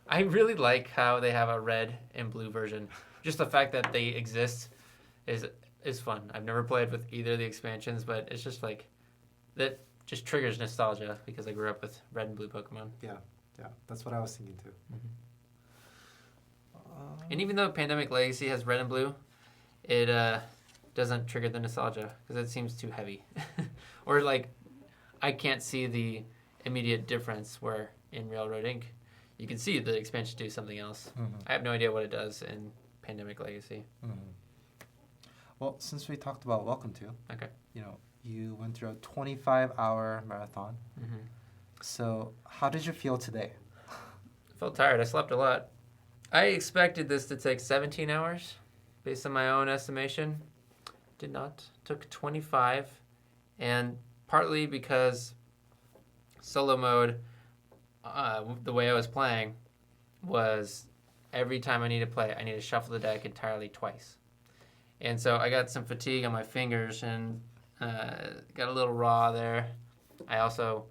I really like how they have a red and blue version. Just the fact that they exist is fun. I've never played with either of the expansions, but it's just like that just triggers nostalgia because I grew up with red and blue Pokemon. Yeah, that's what I was thinking too. And even though Pandemic Legacy has red and blue, it doesn't trigger the nostalgia because it seems too heavy. Or like, I can't see the immediate difference where in Railroad Inc. you can see the expansion do something else. I have no idea what it does in Pandemic Legacy. Well, since we talked about Welcome to, Okay. You went through a 25-hour marathon. So how did you feel today? I felt tired. I slept a lot. I expected this to take 17 hours based on my own estimation. Did not. Took 25. And partly because solo mode, the way I was playing was every time I need to play, I need to shuffle the deck entirely twice. And so I got some fatigue on my fingers and got a little raw there. I also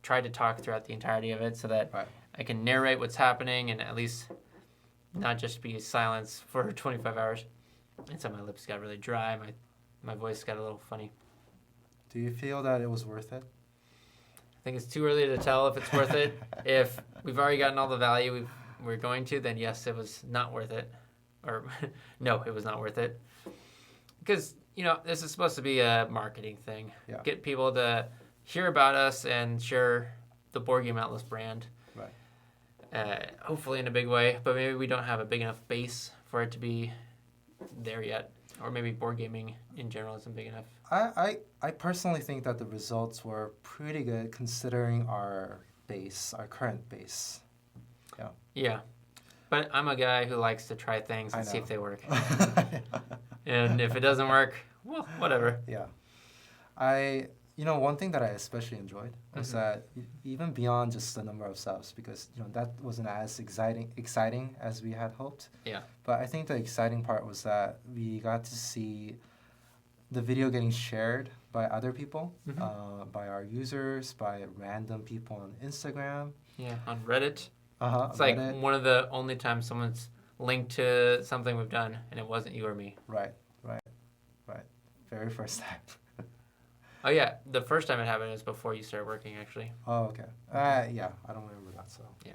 tried to talk throughout the entirety of it so that I can narrate what's happening and at least not just be silence for 25 hours. And so my lips got really dry. My voice got a little funny. Do you feel that it was worth it? I think it's too early to tell if it's worth it. If we've already gotten all the value we're going to, then yes, it was not worth it. Or no, it was not worth it. Because, this is supposed to be a marketing thing. Yeah. Get people to hear about us and share the Board Game Atlas brand. Right. Hopefully in a big way, but maybe we don't have a big enough base for it to be there yet. Or maybe board gaming in general isn't big enough. I personally think that the results were pretty good considering our current base. Yeah. Yeah. But I'm a guy who likes to try things and see if they work. And if it doesn't work, well, whatever. Yeah. One thing that I especially enjoyed was that even beyond just the number of subs, because that wasn't as exciting as we had hoped. Yeah. But I think the exciting part was that we got to see the video getting shared by other people, by our users, by random people on Instagram. Yeah, on Reddit. It's Reddit. like one of the only times someone's linked to something we've done, and it wasn't you or me. Right. Very first time. Oh, yeah. The first time it happened was before you started working, actually. Oh, okay. Yeah, I don't remember that, so. Yeah.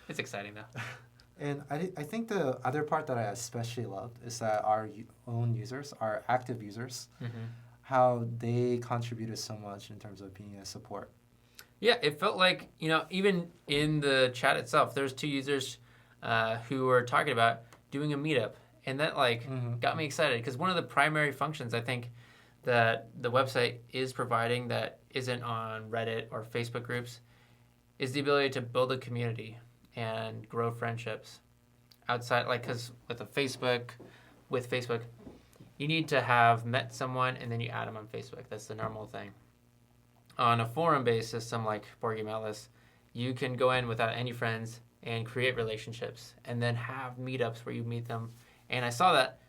It's exciting, though. And I think the other part that I especially loved is that our own users, our active users, how they contributed so much in terms of being a support. Yeah, it felt like, even in the chat itself, there's two users who were talking about doing a meetup. And that, got me excited. Because one of the primary functions, I think, that the website is providing that isn't on Reddit or Facebook groups is the ability to build a community and grow friendships outside, because with Facebook, you need to have met someone and then you add them on Facebook. That's the normal thing. On a forum-based system like Board Game Atlas, you can go in without any friends and create relationships and then have meetups where you meet them. And I saw that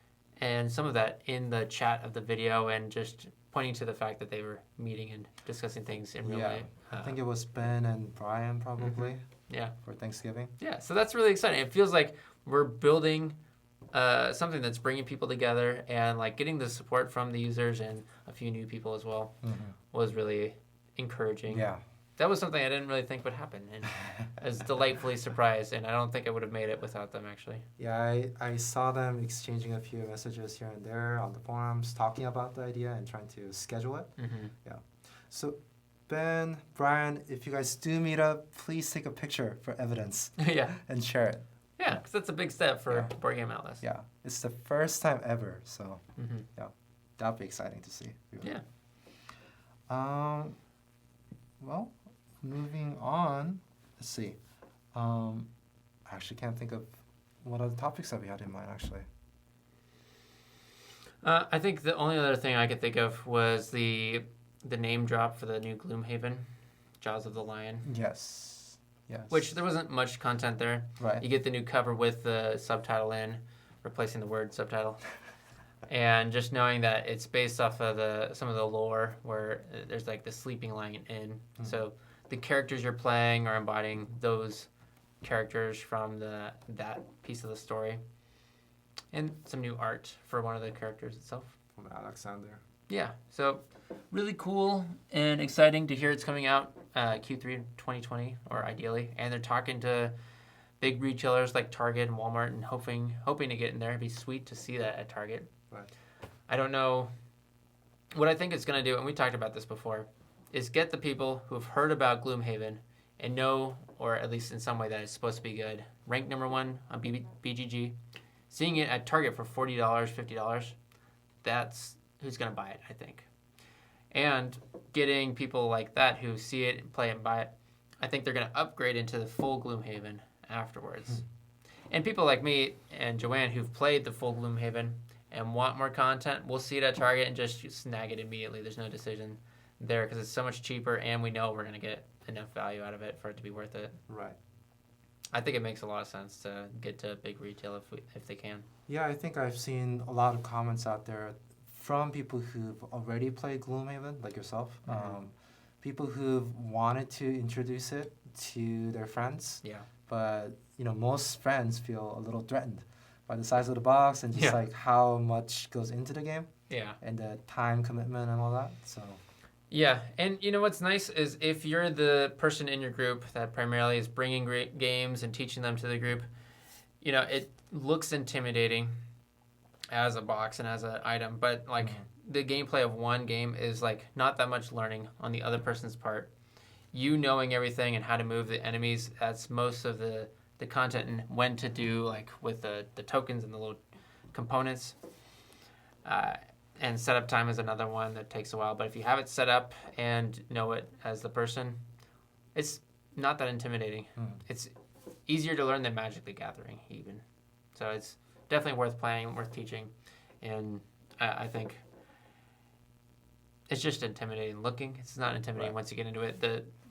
and some of that in the chat of the video and just pointing to the fact that they were meeting and discussing things in real life. I think it was Ben and Brian probably. Yeah. For Thanksgiving. Yeah, so that's really exciting. It feels like we're building something that's bringing people together and getting the support from the users and a few new people as well was really encouraging. Yeah. That was something I didn't really think would happen, and I was delightfully surprised, and I don't think I would have made it without them, actually. Yeah, I saw them exchanging a few messages here and there on the forums, talking about the idea and trying to schedule it. Yeah. So, Ben, Brian, if you guys do meet up, please take a picture for evidence. Yeah. And share it. Yeah, because that's a big step for Board Game Atlas. Yeah. It's the first time ever, so yeah, that'll be exciting to see. Yeah. Well, moving on, let's see. I actually can't think of what other topics that we had in mind, actually. I think the only other thing I could think of was the name drop for the new Gloomhaven, Jaws of the Lion. Yes. Which there wasn't much content there. Right. You get the new cover with the subtitle in, replacing the word subtitle. And just knowing that it's based off of some of the lore where there's the sleeping lion inn. So the characters you're playing are embodying those characters from that piece of the story. And some new art for one of the characters itself. From Alexander. Yeah, so really cool and exciting to hear it's coming out Q3 2020, or ideally. And they're talking to big retailers like Target and Walmart and hoping to get in there. It'd be sweet to see that at Target. Right. I don't know. What I think it's going to do, and we talked about this before, is get the people who have heard about Gloomhaven and know, or at least in some way, that it's supposed to be good. Ranked number 1 on BGG. Seeing it at Target for $40, $50, that's who's going to buy it, I think. And getting people like that who see it and play it and buy it, I think they're going to upgrade into the full Gloomhaven afterwards. And people like me and Joanne who've played the full Gloomhaven and want more content, we'll see it at Target and just snag it immediately. There's no decision there because it's so much cheaper and we know we're going to get enough value out of it for it to be worth it. Right. I think it makes a lot of sense to get to big retail if they can. Yeah, I think I've seen a lot of comments out there from people who've already played Gloomhaven, like yourself. People who've wanted to introduce it to their friends. Yeah. But, most friends feel a little threatened by the size of the box and just how much goes into the game. Yeah. And the time commitment and all that. So. Yeah, and you know what's nice is if you're the person in your group that primarily is bringing great games and teaching them to the group, you know, it looks intimidating as a box and as an item, but like the gameplay of one game is like not that much learning on the other person's part. You knowing everything and how to move the enemies, that's most of the content and when to do like with the tokens and the little components. And setup time is another one that takes a while. But if you have it set up and know it as the person, it's not that intimidating. It's easier to learn than Magic the Gathering, even. So it's definitely worth playing, worth teaching. And I think it's just intimidating looking. It's not intimidating once you get into it.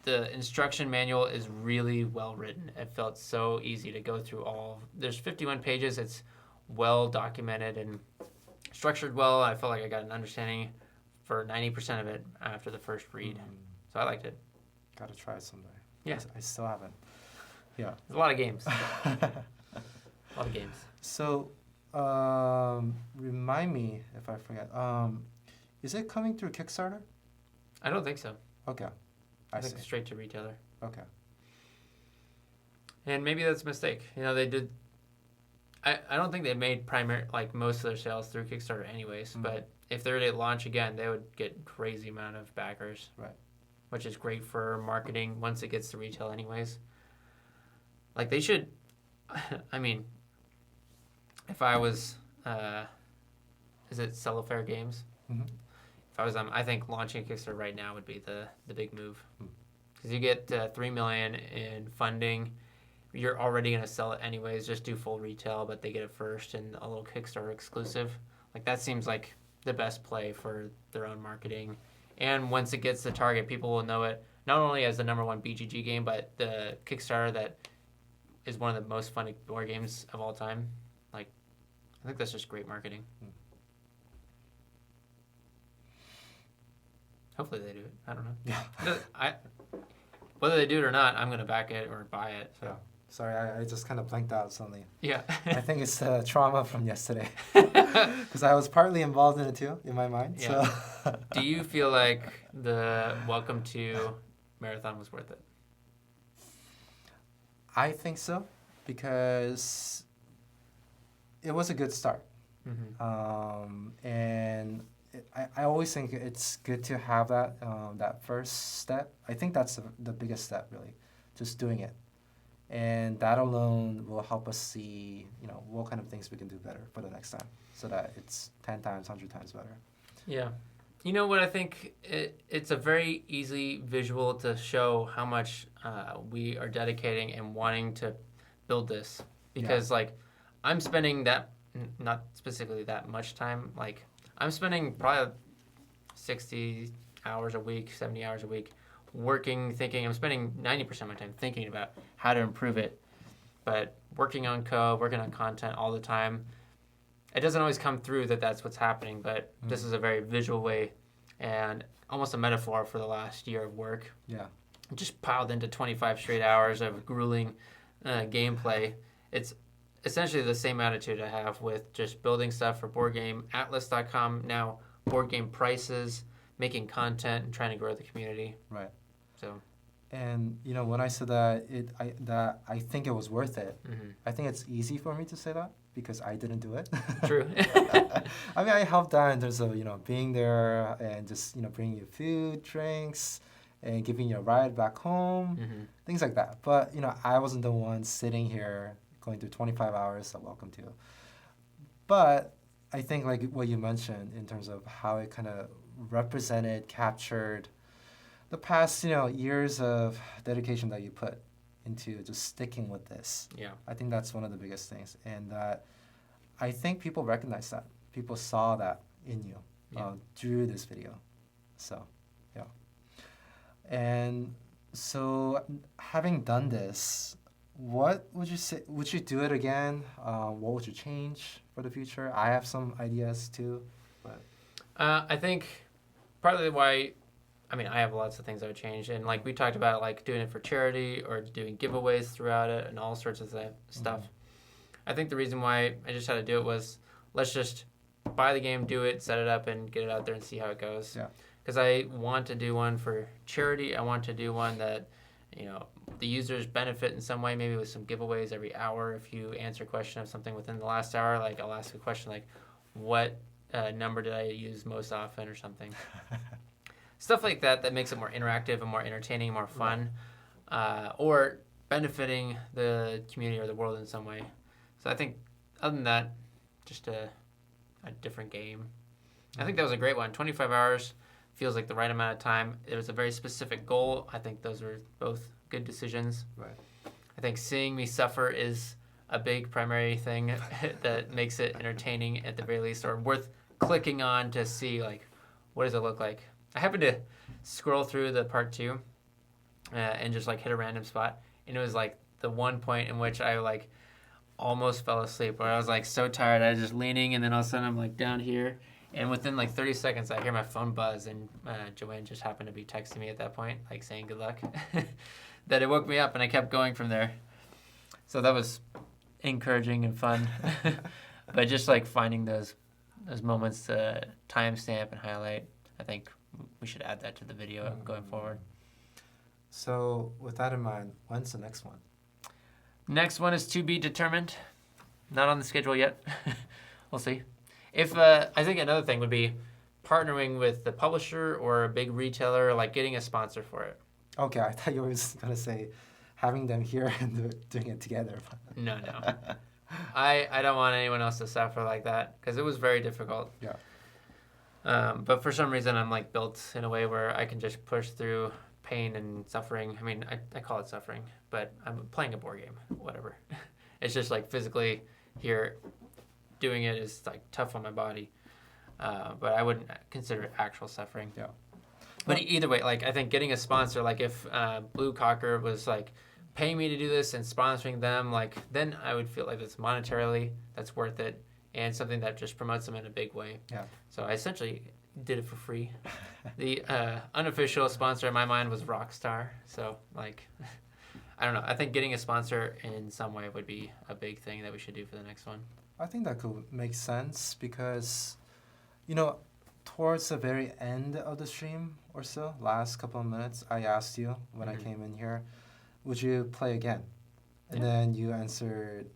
The instruction manual is really well written. It felt so easy to go through all. There's 51 pages. It's well documented and structured well. I felt like I got an understanding for 90% of it after the first read. So I liked it. Gotta try it someday. Yeah. I still haven't. Yeah. There's a lot of games. A lot of games. So, remind me if I forget. Is it coming through Kickstarter? I don't think so. Okay. I think it's straight to retailer. Okay. And maybe that's a mistake. You know, they did. I don't think they made most of their sales through Kickstarter anyways. But if they were to launch again, they would get crazy amount of backers. Right. Which is great for marketing once it gets to retail anyways. Like they should. I mean, if I was, is it Cellofair Games? Mm-hmm. If I was them, I think launching Kickstarter right now would be the big move, because you get $3 million in funding. You're already gonna sell it anyways. Just do full retail, but they get it first and a little Kickstarter exclusive. Like that seems like the best play for their own marketing. And once it gets to Target, people will know it not only as the #1 BGG game, but the Kickstarter that is one of the most fun board games of all time. Like, I think that's just great marketing. Hopefully they do it. I don't know. Yeah. Whether they do it or not, I'm gonna back it or buy it. So. Yeah. Sorry, I just kind of blanked out suddenly. Yeah. I think it's the trauma from yesterday. Because I was partly involved in it too, in my mind. Yeah. So. Do you feel like the Welcome to Marathon was worth it? I think so, because it was a good start. And I always think it's good to have that first step. I think that's the biggest step, really, just doing it. And that alone will help us see, what kind of things we can do better for the next time, so that it's 10 times, 100 times better. Yeah. You know what I think? It's a very easy visual to show how much we are dedicating and wanting to build this. Because, I'm spending not specifically that much time. Like, I'm spending probably 60 hours a week, 70 hours a week working, thinking. I'm spending 90% of my time thinking about how to improve it. But working on code, working on content all the time, it doesn't always come through that that's what's happening, but this is a very visual way and almost a metaphor for the last year of work. Yeah. Just piled into 25 straight hours of grueling gameplay. It's essentially the same attitude I have with just building stuff for Board Game Atlas.com, now Board Game Prices, making content and trying to grow the community. Right. So. And when I said that I think it was worth it. I think it's easy for me to say that because I didn't do it. True. I mean, I helped out in terms of being there and just bringing you food, drinks, and giving you a ride back home, things like that. But I wasn't the one sitting here going through 25 hours of Welcome to. But I think like what you mentioned in terms of how it kind of represented, captured the past, years of dedication that you put into just sticking with this. Yeah. I think that's one of the biggest things. And I think people recognize that. People saw that in you through this video. So, yeah. And so having done this, what would you say? Would you do it again? What would you change for the future? I have some ideas too. But I think partly why... I have lots of things I would change. And like we talked about, like doing it for charity or doing giveaways throughout it and all sorts of stuff. I think the reason why I just had to do it was let's just buy the game, do it, set it up, and get it out there and see how it goes. Yeah. because I want to do one for charity. I want to do one that, the users benefit in some way, maybe with some giveaways every hour. If you answer a question of something within the last hour, like I'll ask a question like, what number did I use most often or something. Stuff like that makes it more interactive and more entertaining, more fun, or benefiting the community or the world in some way. So I think other than that, just a different game. I think that was a great one. 25 hours feels like the right amount of time. It was a very specific goal. I think those were both good decisions. Right. I think seeing me suffer is a big primary thing that makes it entertaining at the very least, or worth clicking on to see, like, what does it look like. I happened to scroll through the part 2 and just, like, hit a random spot. And it was, like, the one point in which I, like, almost fell asleep, where I was, like, so tired. I was just leaning, and then all of a sudden I'm, like, down here. And within, like, 30 seconds, I hear my phone buzz, and Joanne just happened to be texting me at that point, like, saying good luck. That it woke me up, and I kept going from there. So that was encouraging and fun. But just, like, finding those moments to timestamp and highlight, I think we should add that to the video going forward. So with that in mind, when's the next one? Next one is to be determined. Not on the schedule yet. We'll see. If I think another thing would be partnering with the publisher or a big retailer, like getting a sponsor for it. Okay, I thought you were going to say having them here and doing it together. No. I don't want anyone else to suffer like that, because it was very difficult. Yeah. But for some reason, I'm like built in a way where I can just push through pain and suffering. I mean, I call it suffering, but I'm playing a board game, whatever. It's just like physically here, doing it is like tough on my body. But I wouldn't consider it actual suffering. Yeah. But either way, like I think getting a sponsor, like if Blue Cocker was like paying me to do this and sponsoring them, like then I would feel like it's monetarily that's worth it, and something that just promotes them in a big way. Yeah. So I essentially did it for free. The unofficial sponsor in my mind was Rockstar. So like, I don't know. I think getting a sponsor in some way would be a big thing that we should do for the next one. I think that could make sense because, towards the very end of the stream or so, last couple of minutes, I asked you when I came in here, would you play again? And then you answered,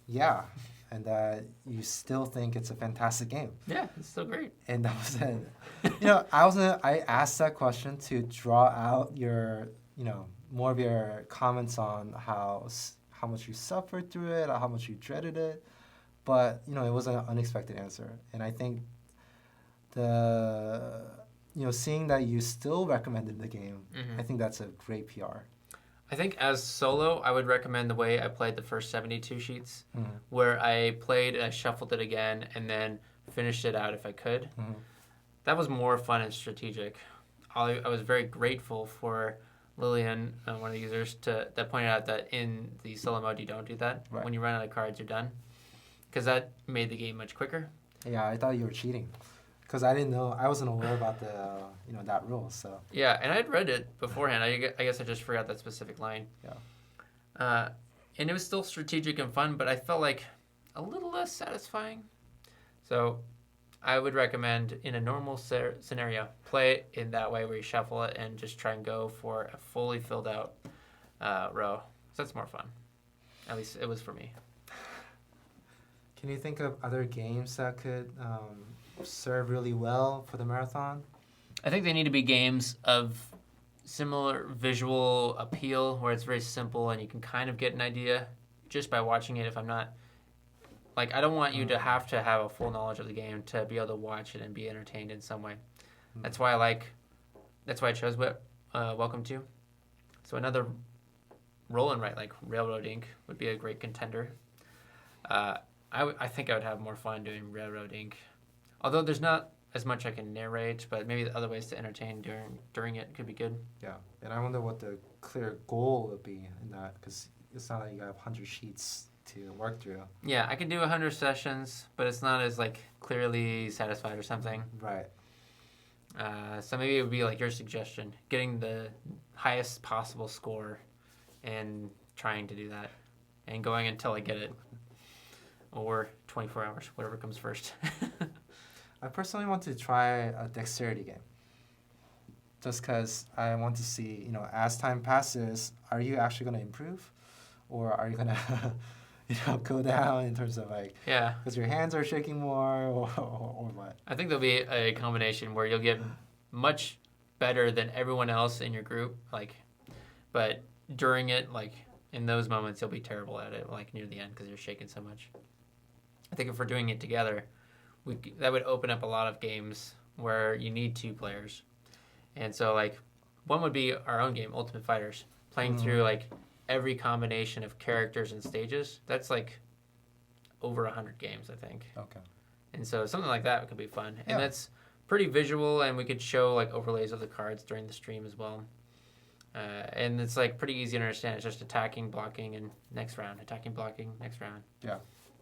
yeah, and that you still think it's a fantastic game. Yeah, it's still great. And that was it. I asked that question to draw out your, more of your comments on how much you suffered through it, or how much you dreaded it. But, it was an unexpected answer. And I think seeing that you still recommended the game, I think that's a great PR. I think as solo, I would recommend the way I played the first 72 sheets, where I played and I shuffled it again and then finished it out if I could. That was more fun and strategic. I was very grateful for Lillian, one of the users, that pointed out that in the solo mode you don't do that. Right. When you run out of cards, you're done. Because that made the game much quicker. Yeah, I thought you were cheating. Because I didn't know, I wasn't aware about the, that rule, so. Yeah, and I'd read it beforehand. I guess I just forgot that specific line. Yeah. And it was still strategic and fun, but I felt like a little less satisfying. So I would recommend, in a normal scenario, play it in that way where you shuffle it and just try and go for a fully filled out row. So that's more fun. At least it was for me. Can you think of other games that could serve really well for the marathon? I think they need to be games of similar visual appeal, where it's very simple and you can kind of get an idea just by watching it. If I'm not, like, I don't want you to have a full knowledge of the game to be able to watch it and be entertained in some way. That's why I chose Welcome To. So another roll and write like Railroad Inc. would be a great contender. I think I would have more fun doing Railroad Inc. Although there's not as much I can narrate, but maybe the other ways to entertain during it could be good. Yeah, and I wonder what the clear goal would be in that, because it's not like you have 100 sheets to work through. Yeah, I can do 100 sessions, but it's not as like clearly satisfied or something. Right. So maybe it would be like your suggestion, getting the highest possible score and trying to do that and going until I get it. Or 24 hours, whatever comes first. I personally want to try a dexterity game. just because I want to see, as time passes, are you actually going to improve, or are you going to, go down in terms of like, Yeah. because your hands are shaking more, or what? I think there'll be a combination where you'll get much better than everyone else in your group, but during it, in those moments, you'll be terrible at it, near the end because you're shaking so much. I think if we're doing it together, that would open up a lot of games where you need 2 players. And so, one would be our own game, Ultimate Fighters, playing through, every combination of characters and stages. That's, over 100 games, I think. Okay. And so something like that could be fun. Yeah. And that's pretty visual, and we could show, overlays of the cards during the stream as well. And it's, pretty easy to understand. It's just attacking, blocking, and next round. Attacking, blocking, next round. Yeah.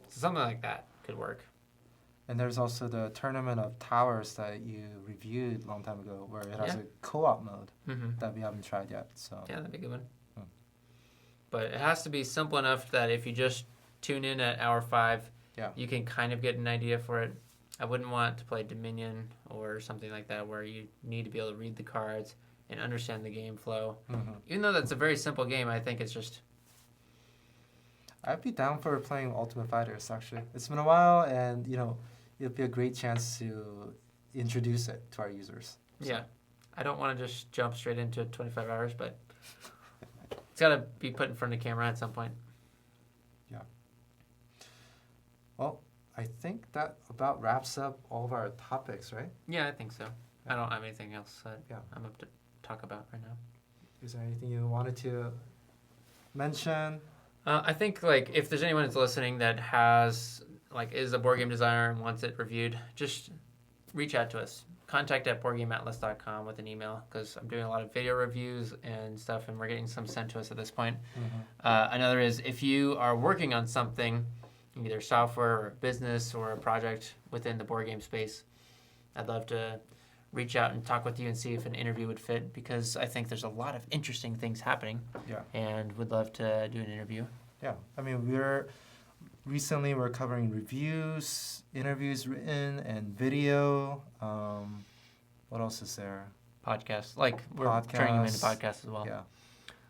So something like that could work. And there's also the Tournament of Towers that you reviewed a long time ago, where it has a co-op mode that we haven't tried yet. So yeah, that'd be a good one. But it has to be simple enough that if you just tune in at hour 5, you can kind of get an idea for it. I wouldn't want to play Dominion or something like that where you need to be able to read the cards and understand the game flow. Even though that's a very simple game, I think it's just... I'd be down for playing Ultimate Fighters, actually. It's been a while, and, it'd be a great chance to introduce it to our users. So. Yeah. I don't want to just jump straight into 25 hours, but it's got to be put in front of the camera at some point. Yeah. Well, I think that about wraps up all of our topics, right? Yeah, I think so. I don't have anything else that Yeah. I'm up to talk about right now. Is there anything you wanted to mention? I think, if there's anyone that's listening that is a board game designer and wants it reviewed, just reach out to us. contact@boardgameatlas.com with an email, because I'm doing a lot of video reviews and stuff, and we're getting some sent to us at this point. Another is, if you are working on something, either software or business or a project within the board game space, I'd love to reach out and talk with you and see if an interview would fit, because I think there's a lot of interesting things happening. Yeah. And would love to do an interview. Yeah. I mean, we're covering reviews, interviews written, and video. What else is there? Podcasts. We're turning them into podcasts as well. Yeah.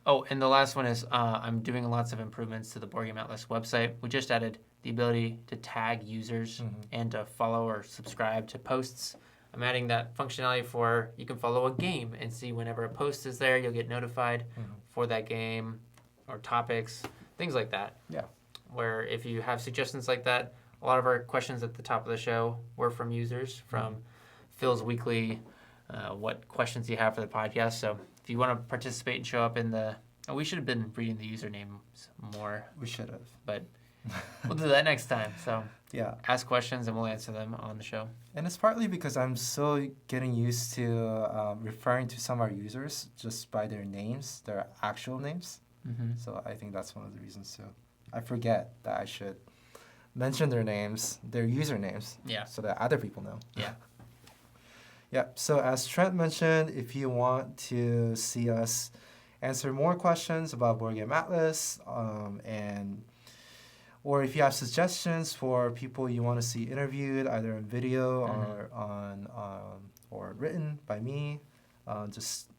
Oh, and the last one is I'm doing lots of improvements to the Board Game Atlas website. We just added the ability to tag users and to follow or subscribe to posts. I'm adding that functionality for you can follow a game and see whenever a post is there, you'll get notified for that game or topics, things like that. Yeah. Where if you have suggestions like that, a lot of our questions at the top of the show were from users, from Phil's weekly, what questions you have for the podcast. So if you want to participate and show up in we should have been reading the usernames more. We should have. But we'll do that next time. So yeah, ask questions and we'll answer them on the show. And it's partly because I'm so getting used to referring to some of our users just by their names, their actual names. So I think that's one of the reasons too. I forget that I should mention their names, their usernames, so that other people know. Yeah. Yeah. So as Trent mentioned, if you want to see us answer more questions about Board Game Atlas, or if you have suggestions for people you want to see interviewed, either in video or written by me, just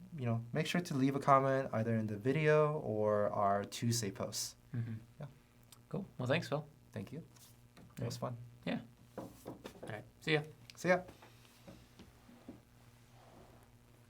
make sure to leave a comment either in the video or our Tuesday posts. Yeah. Cool. Well, thanks, Phil. Thank you. It was fun. Yeah. All right. See ya. See ya.